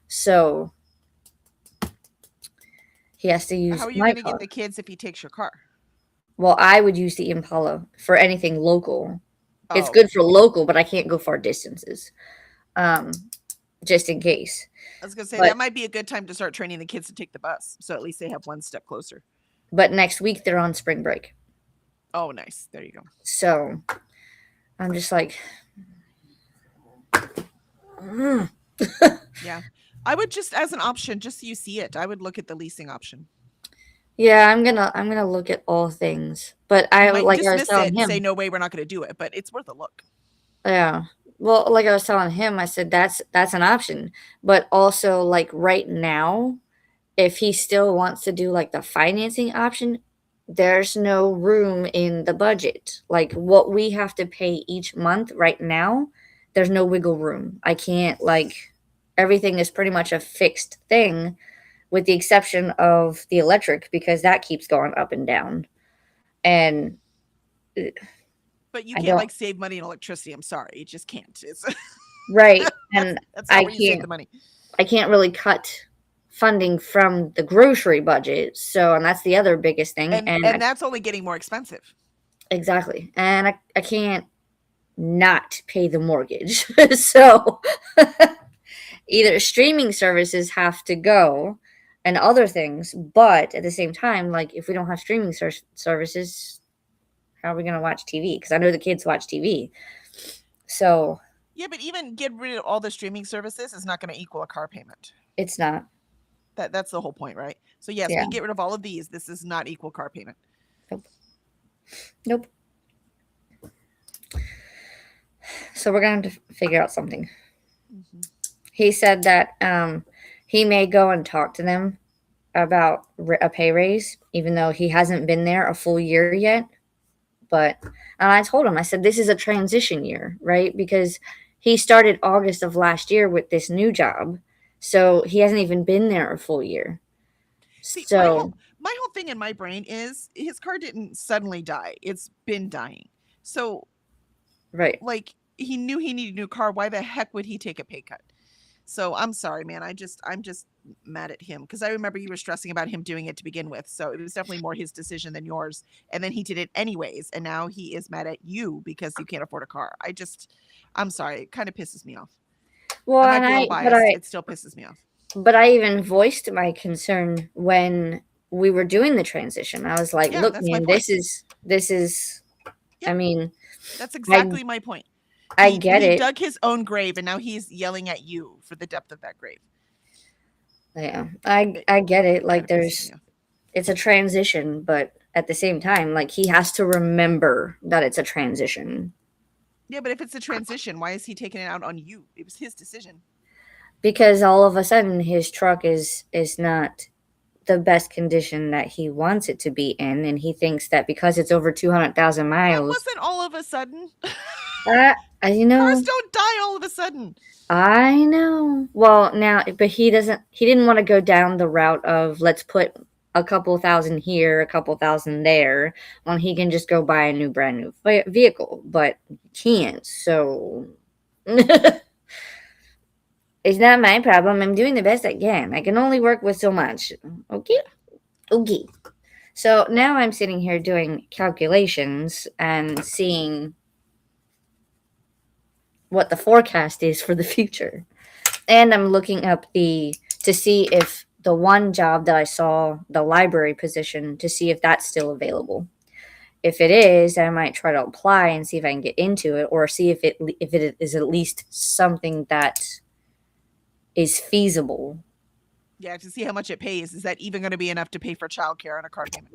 So he has to How use are you my going to get car. the kids if he takes your car? Well, I would use the Impala for anything local. It's Oh, good for local, but I can't go far distances, um, just in case. I was going to say But that might be a good time to start training the kids to take the bus, so at least they have one step closer. next week they're on spring break, Oh, nice. There you go. so I'm just like, mm. Yeah, I would just as an option, just so you see it. I would look at the leasing option. Yeah, I'm gonna look at all things, but You I might like I was dismiss it telling and say, him, "No way, we're not going to do it," but it's worth a look. yeah. Well, like I was telling him, I said that's an option, but also like right now, if he still wants to do like the financing option, there's no room in the budget. Like what we have to pay each month right now, there's no wiggle room. I can't like everything is pretty much a fixed thing with the exception of the electric because that keeps going up and down. And But you I can't don't. like save money in electricity. I'm sorry, you just can't. It's Right, and that's not I where you save can't. the money. I can't really cut funding from the grocery budget. So, and that's the other biggest thing. And that's only getting more expensive. Exactly, and I can't not pay the mortgage. So, either streaming services have to go and other things, but at the same time, like if we don't have streaming services, how are we going to watch TV? Because I know the kids watch TV. So Yeah, but even get rid of all the streaming services is not going to equal a car payment. it's not. That's the whole point, right? So yes, we Yeah. can get rid of all of these. This is not equal car payment. Nope. Nope. So we're going to figure out something. Mm-hmm. He said that he may go and talk to them about a pay raise, even though he hasn't been there a full year yet. But, and I told him, I said, this is a transition year, right? Because he started August of last year with this new job. So he hasn't even been there a full year. See, So, my whole thing in my brain is his car didn't suddenly die. It's been dying. So, right. like, he knew he needed a new car. Why the heck would he take a pay cut? So I'm sorry, man. I'm just mad at him because I remember you were stressing about him doing it to begin with. So it was definitely more his decision than yours. And then he did it anyways, and now he is mad at you because you can't afford a car. I'm sorry. It kind of pisses me off. Well, I might be a little biased. It still pisses me off. But I even voiced my concern when we were doing the transition. I was like, Yeah, look, that's my man, point. this is Yeah. I mean, That's exactly my point. I get He it. dug his own grave, and now he's yelling at you for the depth of that grave. Yeah, I get it. Like, Kinda pisses me off. it's a transition, but at the same time, like, he has to remember that it's a transition. Yeah, but if it's a transition, why is he taking it out on you? It was his decision. Because all of a sudden his truck is not the best condition that he wants it to be in, and he thinks that because it's over 200,000 That miles, wasn't all of a sudden. you know, Cars don't die all of a sudden. I know. Well, now, but he didn't want to go down the route of let's put a couple thousand here, a couple thousand there, when he can just go buy a brand new vehicle, but he can't. So it's not my problem. I'm doing the best I can. I can only work with so much. Okay. Okay. So now I'm sitting here doing calculations and seeing what the forecast is for the future. And I'm looking up to see if the one job that I saw, the library position, to see if that's still available. If it is, I might try to apply and see if I can get into it, or see if it is at least something that is feasible. Yeah, to see how much it pays. Is that even going to be enough to pay for childcare and a car payment?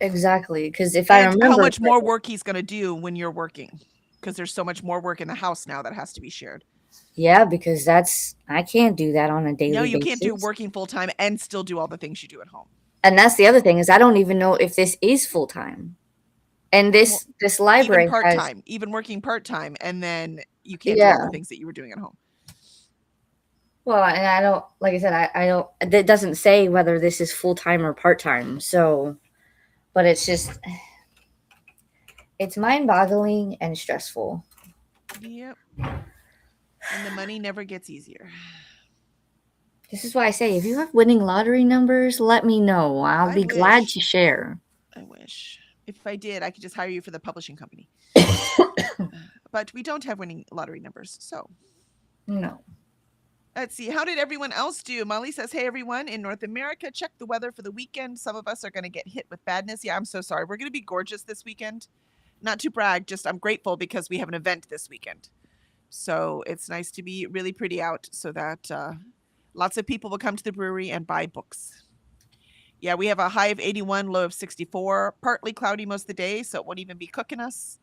Exactly, because if I remember, how much more work he's going to do when you're working, because there's so much more work in the house now that has to be shared. Yeah, because I can't do that on a daily basis. No, you can't do working full time and still do all the things you do at home. And that's the other thing, is I don't even know if this is full time. And this library even part time, even working part time, and then you can't do all the things that you were doing at home. Well, and I don't, like I said, I don't. It doesn't say whether this is full time or part time. So, but it's just, it's mind boggling and stressful. Yep. And the money never gets easier. This is why I say, if you have winning lottery numbers, let me know. I'll be glad to share. I wish. If I did, I could just hire you for the publishing company. But we don't have winning lottery numbers, so. No. Let's see. How did everyone else do? Molly says, hey, everyone in North America, check the weather for the weekend. Some of us are going to get hit with badness. Yeah, I'm so sorry. We're going to be gorgeous this weekend. Not to brag, just I'm grateful because we have an event this weekend. So it's nice to be really pretty out so that lots of people will come to the brewery and buy books. Yeah, we have a high of 81, low of 64. Partly cloudy most of the day, so it won't even be cooking us.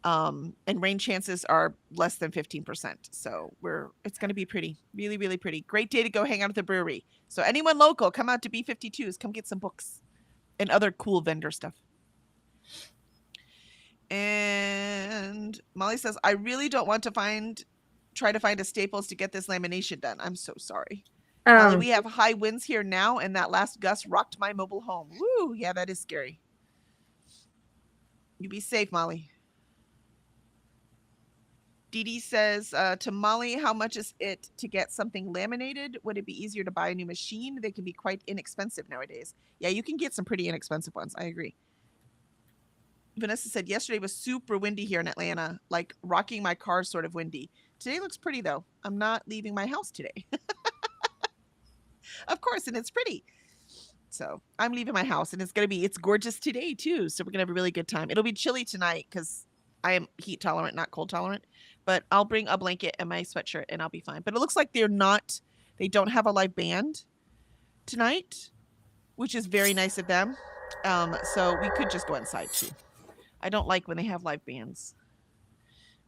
And rain chances are less than 15%. So it's going to be pretty, really, really pretty. Great day to go hang out at the brewery. So anyone local, come out to B52s, come get some books and other cool vendor stuff. And Molly says, I really don't want to try to find a Staples to get this lamination done. I'm so sorry. Molly, we have high winds here now, and that last gust rocked my mobile home. Woo, yeah, that is scary. You be safe, Molly. Dee Dee says to Molly, how much is it to get something laminated? Would it be easier to buy a new machine? They can be quite inexpensive nowadays. Yeah, you can get some pretty inexpensive ones. I agree. Vanessa said yesterday was super windy here in Atlanta, like rocking my car sort of windy. Today looks pretty though. I'm not leaving my house today. Of course, and it's pretty. So I'm leaving my house and it's gorgeous today too. So we're gonna have a really good time. It'll be chilly tonight because I am heat tolerant, not cold tolerant. But I'll bring a blanket and my sweatshirt and I'll be fine. But it looks like they don't have a live band tonight, which is very nice of them. So we could just go inside too. I don't like when they have live bands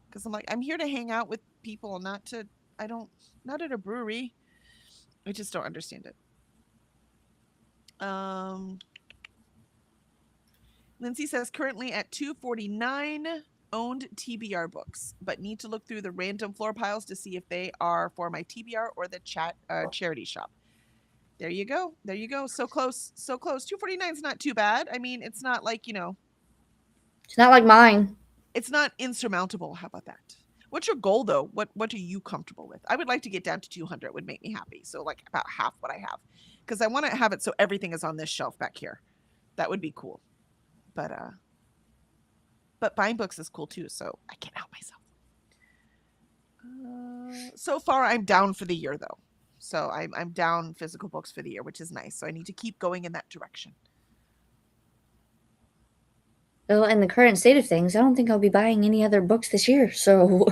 because I'm like, I'm here to hang out with people, not at a brewery. I just don't understand it. Lindsay says currently at 249 owned TBR books, but need to look through the random floor piles to see if they are for my TBR or the charity shop. There you go. There you go. So close. So close. 249 is not too bad. I mean, it's not like, It's not like mine. it's not insurmountable. How about that? What's your goal though? What are you comfortable with? I would like to get down to 200. It would make me happy. So like about half what I have. Because I want to have it so everything is on this shelf back here. That would be cool. But buying books is cool too, so I can't help myself. So far, I'm down for the year though. So I'm down physical books for the year, which is nice. So I need to keep going in that direction. Well, in the current state of things, I don't think I'll be buying any other books this year, so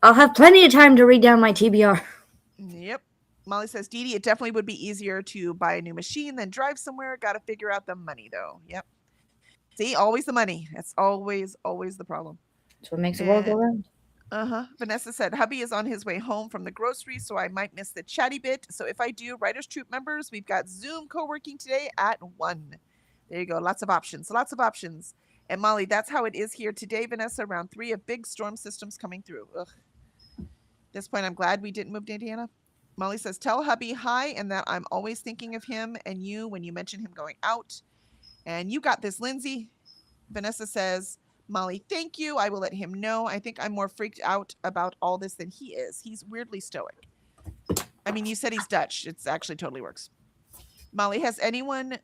I'll have plenty of time to read down my TBR. Yep. Molly says, Dee Dee, it definitely would be easier to buy a new machine than drive somewhere. Got to figure out the money though. Yep. See, always the money. That's always the problem. That's what makes the world go round. Vanessa said, hubby is on his way home from the grocery, so I might miss the chatty bit. So if I do, Writers Troop members, we've got Zoom co-working today at 1. There you go. Lots of options. Lots of options. And Molly, that's how it is here today, Vanessa. Around 3 of big storm systems coming through. Ugh. At this point, I'm glad we didn't move to Indiana. Molly says, tell hubby hi and that I'm always thinking of him and you when you mention him going out. And you got this, Lindsay. Vanessa says, Molly, thank you. I will let him know. I think I'm more freaked out about all this than he is. He's weirdly stoic. I mean, you said he's Dutch. It's actually totally works. Molly, has anyone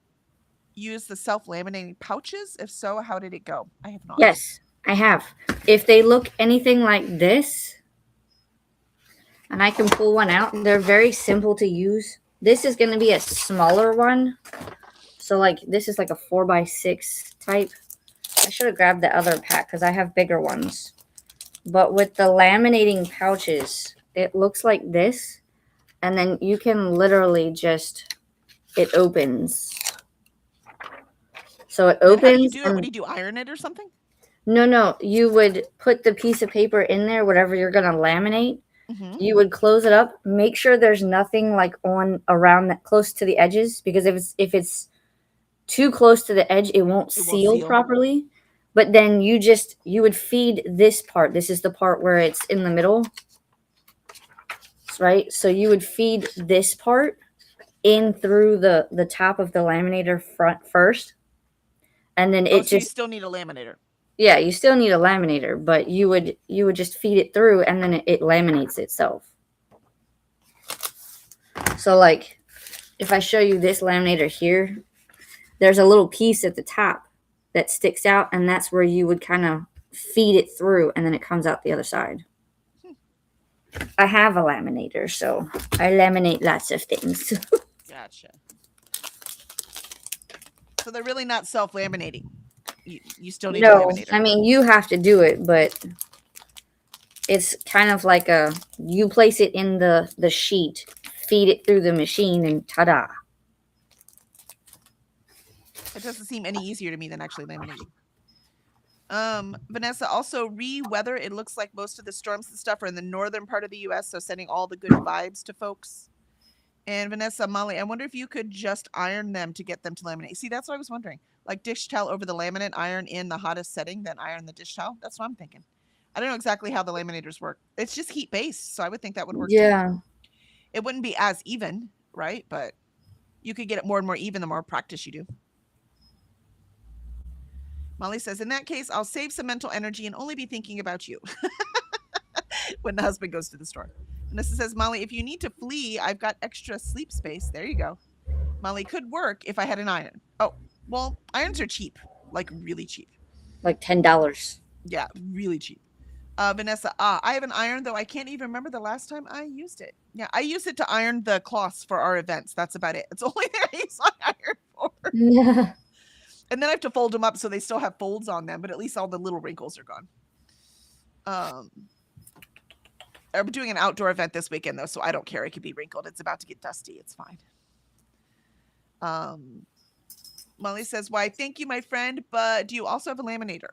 used the self-laminating pouches? If so, how did it go? I have not. Yes, I have. If they look anything like this, and I can pull one out, they're very simple to use. This is going to be a smaller one. So like this is like a 4x6 type. I should have grabbed the other pack because I have bigger ones. But with the laminating pouches, it looks like this. And then you can literally just, it opens. So it opens. How do you do it? What do you do? Iron it or something? No. You would put the piece of paper in there, whatever you're going to laminate. Mm-hmm. You would close it up. Make sure there's nothing like on around that close to the edges, because if it's too close to the edge, it won't seal properly. But then you would feed this part. This is the part where it's in the middle, right? So you would feed this part in through the top of the laminator front first, and then you still need a laminator. Yeah, you still need a laminator, but you would just feed it through, and then it laminates itself. So like, if I show you this laminator here, there's a little piece at the top that sticks out, and that's where you would kind of feed it through, and then it comes out the other side. I have a laminator, so I laminate lots of things. Gotcha. So they're really not self-laminating. You still need a laminator. I mean, you have to do it, but it's kind of like you place it in the sheet, feed it through the machine, and ta-da. It doesn't seem any easier to me than actually laminating. Vanessa, also re-weather. It looks like most of the storms and stuff are in the northern part of the U.S., so sending all the good vibes to folks. And Vanessa, Molly, I wonder if you could just iron them to get them to laminate. See, that's what I was wondering. Like dish towel over the laminate, iron in the hottest setting, then iron the dish towel. That's what I'm thinking. I don't know exactly how the laminators work. It's just heat based, so I would think that would work. Yeah. Too. It wouldn't be as even, right? But you could get it more and more even the more practice you do. Molly says, in that case, I'll save some mental energy and only be thinking about you when the husband goes to the store. Vanessa says, Molly, if you need to flee, I've got extra sleep space. There you go. Molly, could work if I had an iron. Oh, well, irons are cheap, like really cheap. Like $10. Yeah, really cheap. Vanessa, I have an iron, though I can't even remember the last time I used it. Yeah, I use it to iron the cloths for our events. That's about it. It's only thing I use my iron for. Yeah. And then I have to fold them up so they still have folds on them, but at least all the little wrinkles are gone. I'm doing an outdoor event this weekend, though, so I don't care. It could be wrinkled. It's about to get dusty. It's fine. Molly says, why, thank you, my friend, but do you also have a laminator?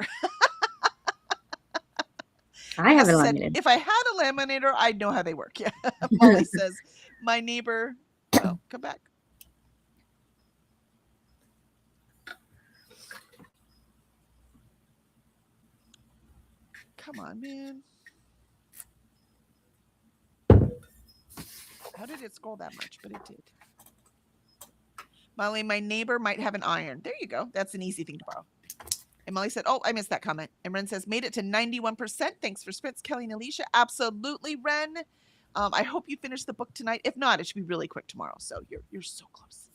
I have a Vanessa said, laminator. if I had a laminator, I'd know how they work. Yeah. Molly says, my neighbor. Oh, come back. Come on, man. How did it scroll that much? But it did. Molly, my neighbor might have an iron. There you go. That's an easy thing to borrow. And Molly said, oh, I missed that comment. And Ren says, made it to 91%. Thanks for sprints, Kelly and Alicia. Absolutely, Ren. I hope you finish the book tonight. If not, it should be really quick tomorrow. So you're so close.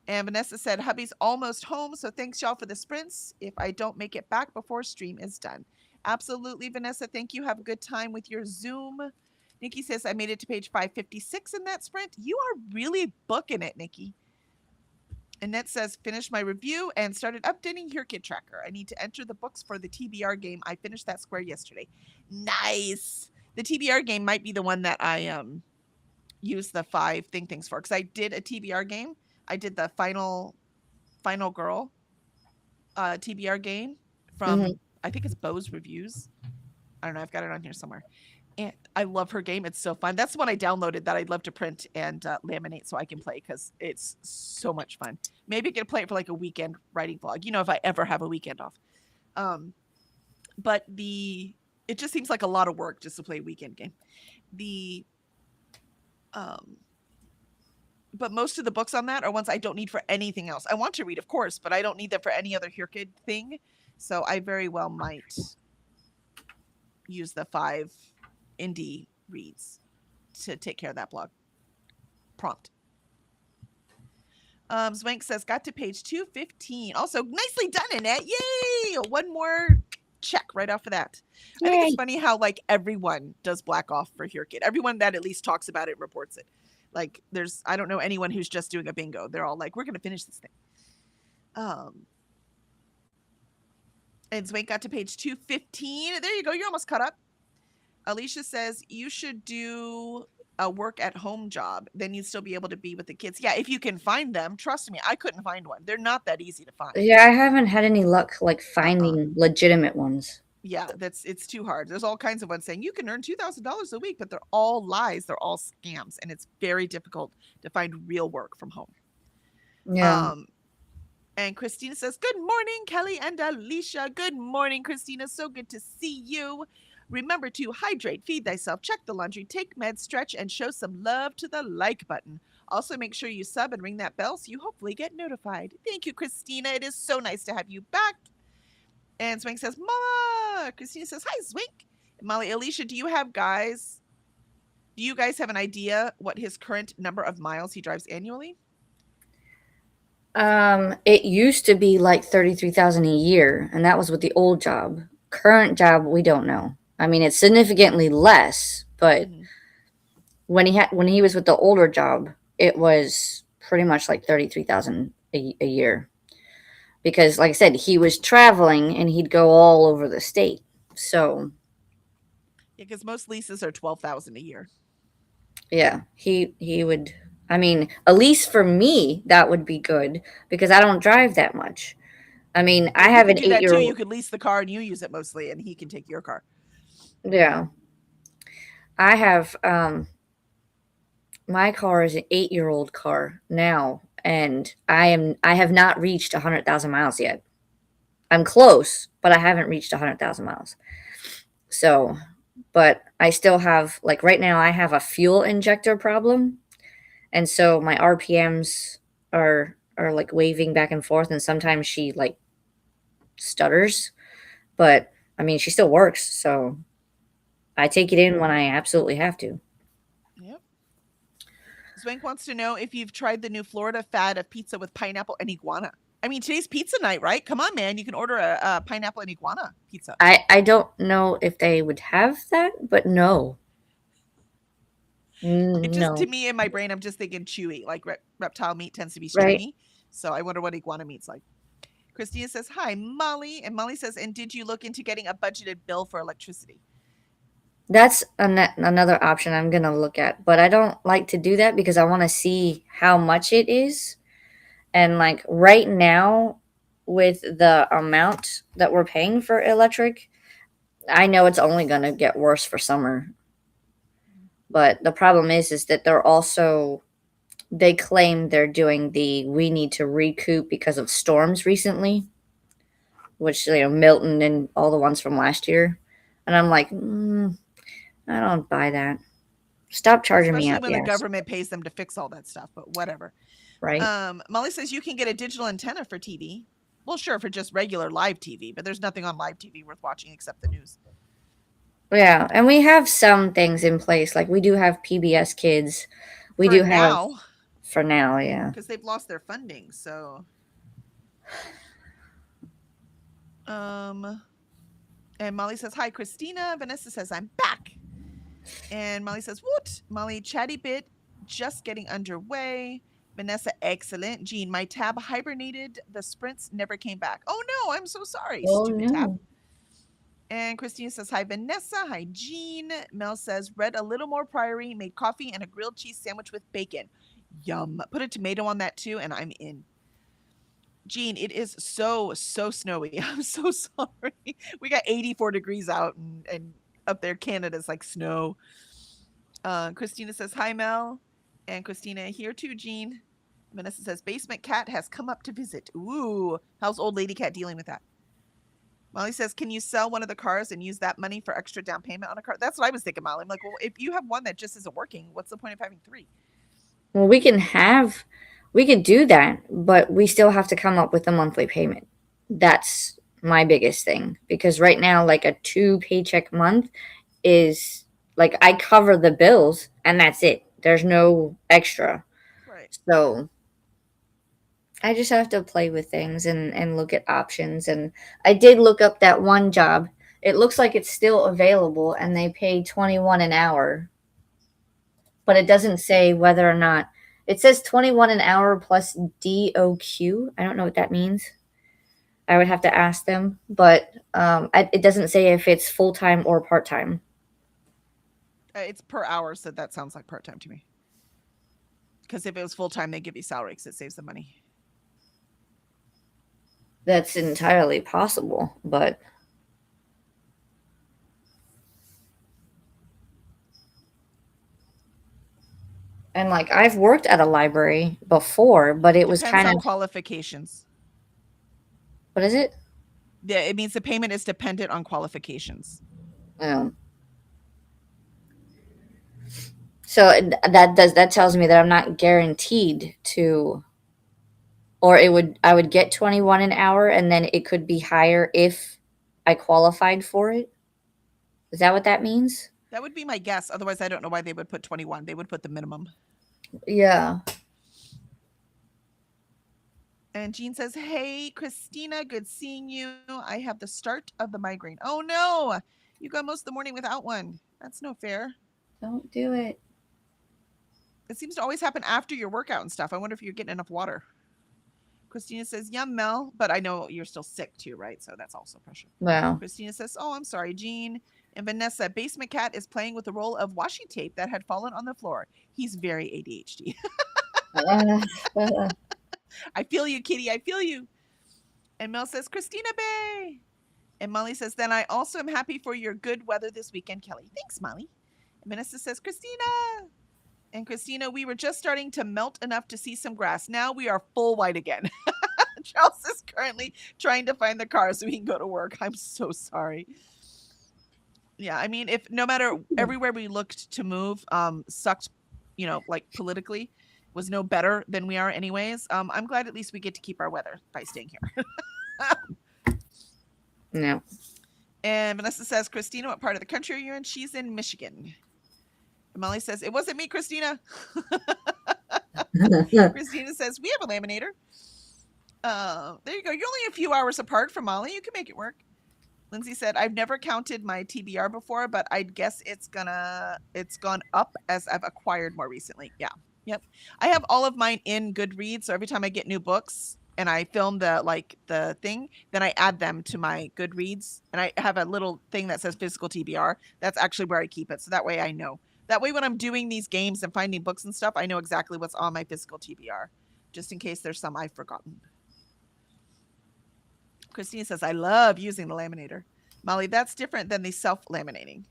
And Vanessa said, hubby's almost home. So thanks, y'all, for the sprints. If I don't make it back before stream is done. Absolutely, Vanessa. Thank you. Have a good time with your Zoom. Nikki says, I made it to page 556 in that sprint. You are really booking it, Nikki. Annette says, finished my review and started updating your kid tracker. I need to enter the books for the TBR game. I finished that square yesterday. Nice. The TBR game might be the one that I use the 5 things for, because I did a TBR game. I did the final girl TBR game from I think it's Bo's Reviews. I don't know. I've got it on here somewhere. And I love her game. It's so fun. That's the one I downloaded that I'd love to print and laminate so I can play, because it's so much fun. Maybe I could play it for like a weekend writing vlog, if I ever have a weekend off. But it just seems like a lot of work just to play a weekend game. But most of the books on that are ones I don't need for anything else. I want to read, of course, but I don't need them for any other Here Kid thing. So I very well might use the 5 indie reads to take care of that blog prompt. Zwank says, got to page 215. Also, nicely done, Annette. Yay! One more check right off of that. Yay. I think it's funny how like everyone does black off for Here Kid. Everyone that at least talks about it reports it. Like I don't know anyone who's just doing a bingo. They're all like, we're going to finish this thing. And Zwank got to page 215. There you go. You're almost caught up. Alicia says, you should do a work at home job. Then you'd still be able to be with the kids. Yeah, if you can find them. Trust me, I couldn't find one. They're not that easy to find. Yeah, I haven't had any luck like finding legitimate ones. Yeah, it's too hard. There's all kinds of ones saying you can earn $2,000 a week, but they're all lies. They're all scams. And it's very difficult to find real work from home. Yeah. And Christina says, good morning, Kelly and Alicia. Good morning, Christina. So good to see you. Remember to hydrate, feed thyself, check the laundry, take meds, stretch, and show some love to the like button. Also, make sure you sub and ring that bell so you hopefully get notified. Thank you, Christina. It is so nice to have you back. And Zwink says, Mama. Christina says, hi, Zwink. And Molly, Alicia, do you guys have an idea what his current number of miles he drives annually? It used to be like 33,000 a year, and that was with the old job. Current job, we don't know. I mean, it's significantly less, but when he was with the older job, it was pretty much like 33,000 a year. Because, like I said, he was traveling and he'd go all over the state. So, yeah, because most leases are 12,000 a year. Yeah, he would. I mean, at least for me, that would be good because I don't drive that much. I mean, I have an 8-year-old. You could lease the car and you use it mostly, and he can take your car. Yeah, I have. My car is an 8-year-old car now, and I have not reached 100,000 miles yet. I'm close, but I haven't reached 100,000 miles. So, but I still have, like right now, I have a fuel injector problem, and so my RPMs are like waving back and forth, and sometimes she like stutters. But I mean, she still works, so I take it in when I absolutely have to. Yep. Zwank wants to know if you've tried the new Florida fad of pizza with pineapple and iguana. I mean, today's pizza night, right? Come on, man. You can order a pineapple and iguana pizza. I don't know if they would have that, but no. It just, to No. me, in my brain, I'm just thinking chewy. Like reptile meat tends to be Right? stringy. So I wonder what iguana meat's like. Christina says, hi, Molly. And Molly says, and did you look into getting a budgeted bill for electricity? That's another option I'm going to look at, but I don't like to do that because I want to see how much it is. And like right now, with the amount that we're paying for electric, I know it's only going to get worse for summer. But the problem is that they claim they're doing we need to recoup because of storms recently, which, Milton and all the ones from last year. And I'm like, I don't buy that. Stop charging me Especially out when the the ass, government pays them to fix all that stuff, but whatever. right? Molly says you can get a digital antenna for TV. Well, sure, for just regular live TV, but there's nothing on live TV worth watching except the news. Yeah, and we have some things in place. Like we do have PBS Kids. We For do have now, for now, yeah. because they've lost their funding. So, and Molly says, hi, Christina. Vanessa says, I'm back. And Molly says, what? Molly, chatty bit, just getting underway. Vanessa, excellent. Jean, my tab hibernated. The sprints never came back. Oh no, I'm so sorry. Oh Stupid tab. no. And Christina says, hi, Vanessa. Hi, Jean. Mel says, read a little more Priory, made coffee and a grilled cheese sandwich with bacon. Yum. Put a tomato on that too, and I'm in. Jean, it is so snowy. I'm so sorry. We got 84 degrees out, and up there, Canada's like snow. Christina says, hi, Mel. And Christina, here too, Jean. Vanessa says, basement cat has come up to visit. Ooh, how's old lady cat dealing with that? Molly says, can you sell one of the cars and use that money for extra down payment on a car? That's what I was thinking, Molly. I'm like, well, if you have one that just isn't working, what's the point of having three? Well, we could do that, but we still have to come up with a monthly payment. That's my biggest thing because right now, like a 2 paycheck month is like I cover the bills and that's it. There's no extra. Right. So I just have to play with things and look at options. And I did look up that one job. It looks like it's still available and they pay 21 an hour. But it doesn't say whether or not it says 21 an hour plus DOQ. I don't know what that means. I would have to ask them, but it doesn't say if it's full time or part time. It's per hour, so that sounds like part time to me. Because if it was full time, they give you salary because it saves the money. That's entirely possible, but and like I've worked at a library before, but it was Depends kind on of qualifications. what is it? Yeah, it means the payment is dependent on qualifications. Um, so that tells me that I'm not guaranteed to, or I would get 21 an hour, and then it could be higher if I qualified for it. Is that what that means? That would be my guess. Otherwise, I don't know why they would put 21. They would put the minimum. Yeah. And Jean says, hey, Christina, good seeing you. I have the start of the migraine. Oh, no. You got most of the morning without one. That's no fair. Don't do it. It seems to always happen after your workout and stuff. I wonder if you're getting enough water. Christina says, yum, Mel. But I know you're still sick too, right? So that's also pressure. Wow. Christina says, oh, I'm sorry, Jean. And Vanessa, Basement Cat is playing with the roll of washi tape that had fallen on the floor. He's very ADHD. I feel you, Kitty. I feel you. And Mel says, Christina Bay. And Molly says, then I also am happy for your good weather this weekend, Kelly. Thanks, Molly. And Vanessa says, Christina. And Christina, we were just starting to melt enough to see some grass. Now we are full white again. Charles is currently trying to find the car so he can go to work. I'm so sorry. Yeah, I mean, if no matter everywhere we looked to move, sucked, like politically, was no better than we are anyways. I'm glad at least we get to keep our weather by staying here. No. And Vanessa says, Christina, what part of the country are you in? She's in Michigan. And Molly says, it wasn't me, Christina. Christina says, we have a laminator. There you go. You're only a few hours apart from Molly. You can make it work. Lindsay said, I've never counted my TBR before, but I'd guess it's gone up as I've acquired more recently. Yeah. Yep. I have all of mine in Goodreads. So every time I get new books and I film the thing, then I add them to my Goodreads. And I have a little thing that says physical TBR. That's actually where I keep it. So that way I know. That way when I'm doing these games and finding books and stuff, I know exactly what's on my physical TBR, just in case there's some I've forgotten. Christine says, I love using the laminator. Molly, that's different than the self-laminating.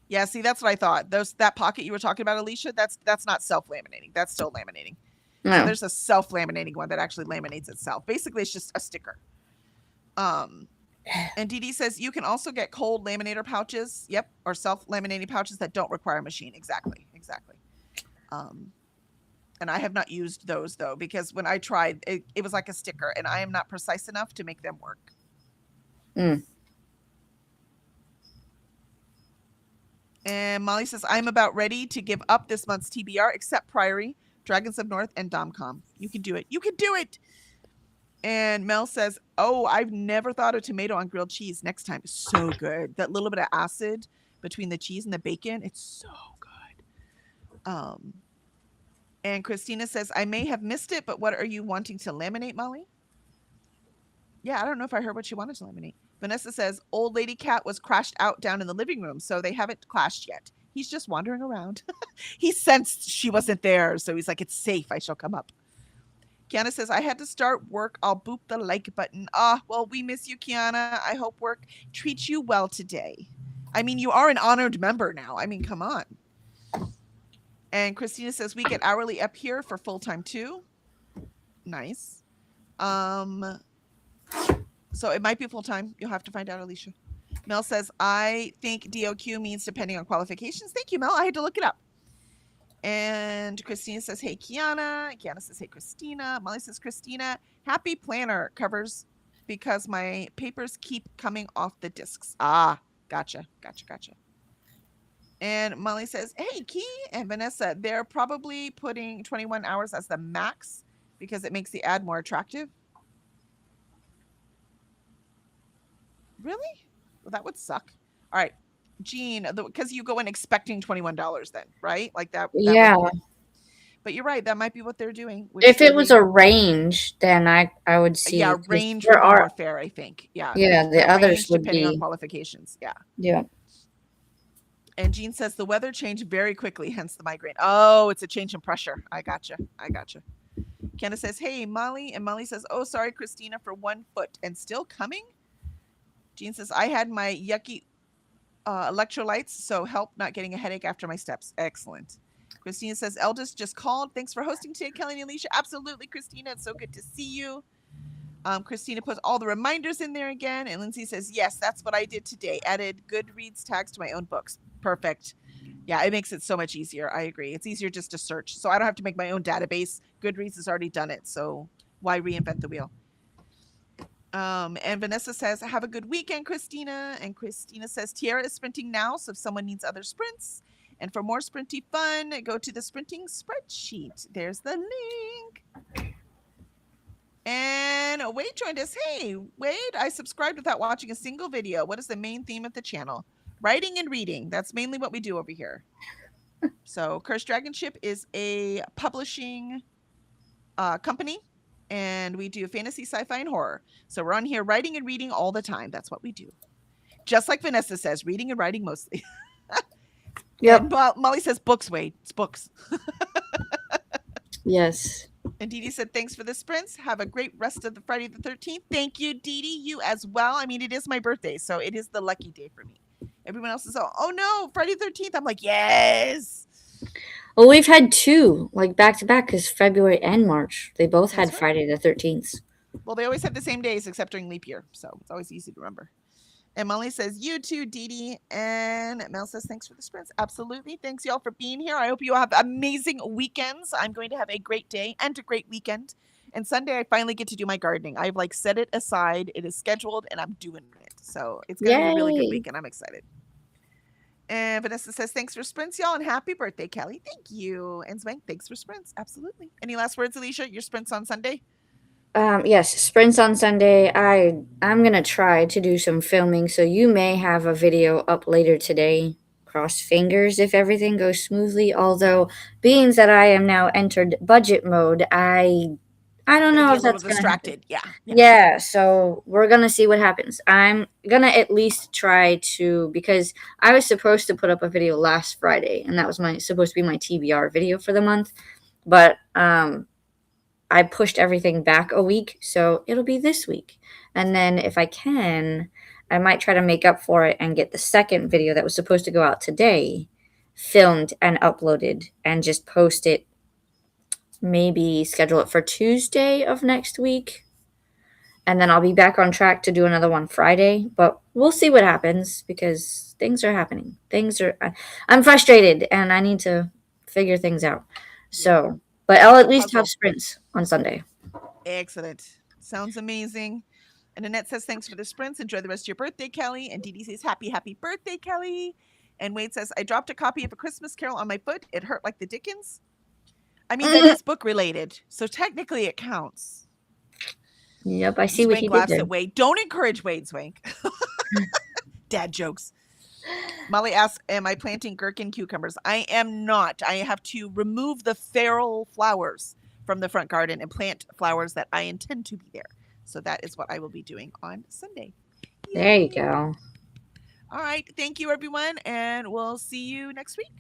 Yeah, see, that's what I thought. That pocket you were talking about, Alicia, that's not self-laminating. That's still laminating. No. So there's a self-laminating one that actually laminates itself. Basically, it's just a sticker. And Dee Dee says, you can also get cold laminator pouches. Yep, or self-laminating pouches that don't require a machine. Exactly. And I have not used those, though, because when I tried, it was like a sticker, and I am not precise enough to make them work. And Molly says, I'm about ready to give up this month's TBR, except Priory, Dragons of North, and Domcom. You can do it. You can do it. And Mel says, oh, I've never thought of tomato on grilled cheese. Next time. So good. That little bit of acid between the cheese and the bacon. It's so good. And Christina says, I may have missed it, but what are you wanting to laminate, Molly? Yeah, I don't know if I heard what she wanted to laminate. Vanessa says, old lady cat was crashed out down in the living room, so they haven't clashed yet. He's just wandering around. He sensed she wasn't there, so he's like, it's safe. I shall come up. Kiana says, I had to start work. I'll boop the like button. Well, we miss you, Kiana. I hope work treats you well today. I mean, you are an honored member now. I mean, come on. And Christina says, we get hourly up here for full-time too. Nice. So it might be full-time. You'll have to find out, Alicia. Mel says, I think DOQ means depending on qualifications. Thank you, Mel. I had to look it up. And Christina says, hey, Kiana. Kiana says, hey, Christina. Molly says, Christina, happy planner covers because my papers keep coming off the discs. Gotcha. And Molly says, hey, Key and Vanessa, they're probably putting 21 hours as the max because it makes the ad more attractive. Really? Well, that would suck. All right. Jean, because you go in expecting $21 then, right? Like that. Yeah. But you're right. That might be what they're doing. If it was a range, then I would see. Yeah, range would be more fair, I think. Yeah. Yeah, the others would depending be on qualifications. Yeah. Yeah. And Jean says the weather changed very quickly, hence the migraine. Oh, it's a change in pressure. I gotcha. Candace says, hey, Molly. And Molly says, oh, sorry, Christina, for 1 foot and still coming. Jean says, I had my yucky electrolytes, so help not getting a headache after my steps. Excellent. Christina says, Eldest just called. Thanks for hosting today, Kelly and Alicia. Absolutely, Christina. It's so good to see you. Christina puts all the reminders in there again. And Lindsay says, yes, that's what I did today. Added Goodreads tags to my own books. Perfect. Yeah, it makes it so much easier. I agree. It's easier just to search. So I don't have to make my own database. Goodreads has already done it. So why reinvent the wheel? And Vanessa says, have a good weekend, Christina. And Christina says, Tiara is sprinting now. So if someone needs other sprints and for more sprinty fun, go to the sprinting spreadsheet. There's the link. And Wade joined us. Hey, Wade, I subscribed without watching a single video. What is the main theme of the channel? Writing and reading. That's mainly what we do over here. So Cursed Dragon Ship is a publishing company, and we do fantasy, sci-fi, and horror. So we're on here writing and reading all the time. That's what we do. Just like Vanessa says, reading and writing mostly. Yep. And Molly says books, Wade. It's books. Yes. And Dee Dee said, thanks for the sprints. Have a great rest of the Friday the 13th. Thank you, Dee Dee. You as well. I mean, it is my birthday, so it is the lucky day for me. Everyone else is, oh no, Friday the 13th. I'm like, yes. Well, we've had two, like back to back, because February and March. They both had right. Friday the 13th. Well, they always have the same days except during leap year, so it's always easy to remember. And Molly says, you too, Dee Dee. And Mel says, thanks for the sprints. Absolutely. Thanks, y'all, for being here. I hope you all have amazing weekends. I'm going to have a great day and a great weekend. And Sunday, I finally get to do my gardening. I've like set it aside. It is scheduled, and I'm doing it. So it's going to be a really good Yay. week, and I'm excited. And Vanessa says, thanks for sprints, y'all, and happy birthday, Kelly. Thank you. And Swank, thanks for sprints. Absolutely. Any last words, Alicia? Your sprints on Sunday? Yes, sprints on Sunday. I'm gonna try to do some filming, so you may have a video up later today. Cross fingers if everything goes smoothly. Although, being that I am now entered budget mode, I don't Gonna know be a if little that's gonna happen. distracted. Yeah. Yeah, so we're gonna see what happens. I'm gonna at least try to, because I was supposed to put up a video last Friday, and that was supposed to be my TBR video for the month, but I pushed everything back a week, so it'll be this week. And then if I can, I might try to make up for it and get the second video that was supposed to go out today filmed and uploaded and just post it, maybe schedule it for Tuesday of next week. And then I'll be back on track to do another one Friday, but we'll see what happens because things are happening. I'm frustrated and I need to figure things out. So, but I'll at least have sprints on Sunday. Excellent. Sounds amazing. And Annette says, thanks for the sprints. Enjoy the rest of your birthday, Kelly. And Dee Dee says, happy birthday, Kelly. And Wade says, I dropped a copy of A Christmas Carol on my foot. It hurt like the Dickens. I mean, that is book related, so technically it counts. Yep, I see what he did laughs there. at Wade. Don't encourage Wade, Swank. Dad jokes. Molly asks, am I planting gherkin cucumbers? I am not. I have to remove the feral flowers from the front garden and plant flowers that I intend to be there. So that is what I will be doing on Sunday. Yay. There you go. All right. Thank you, everyone. And we'll see you next week.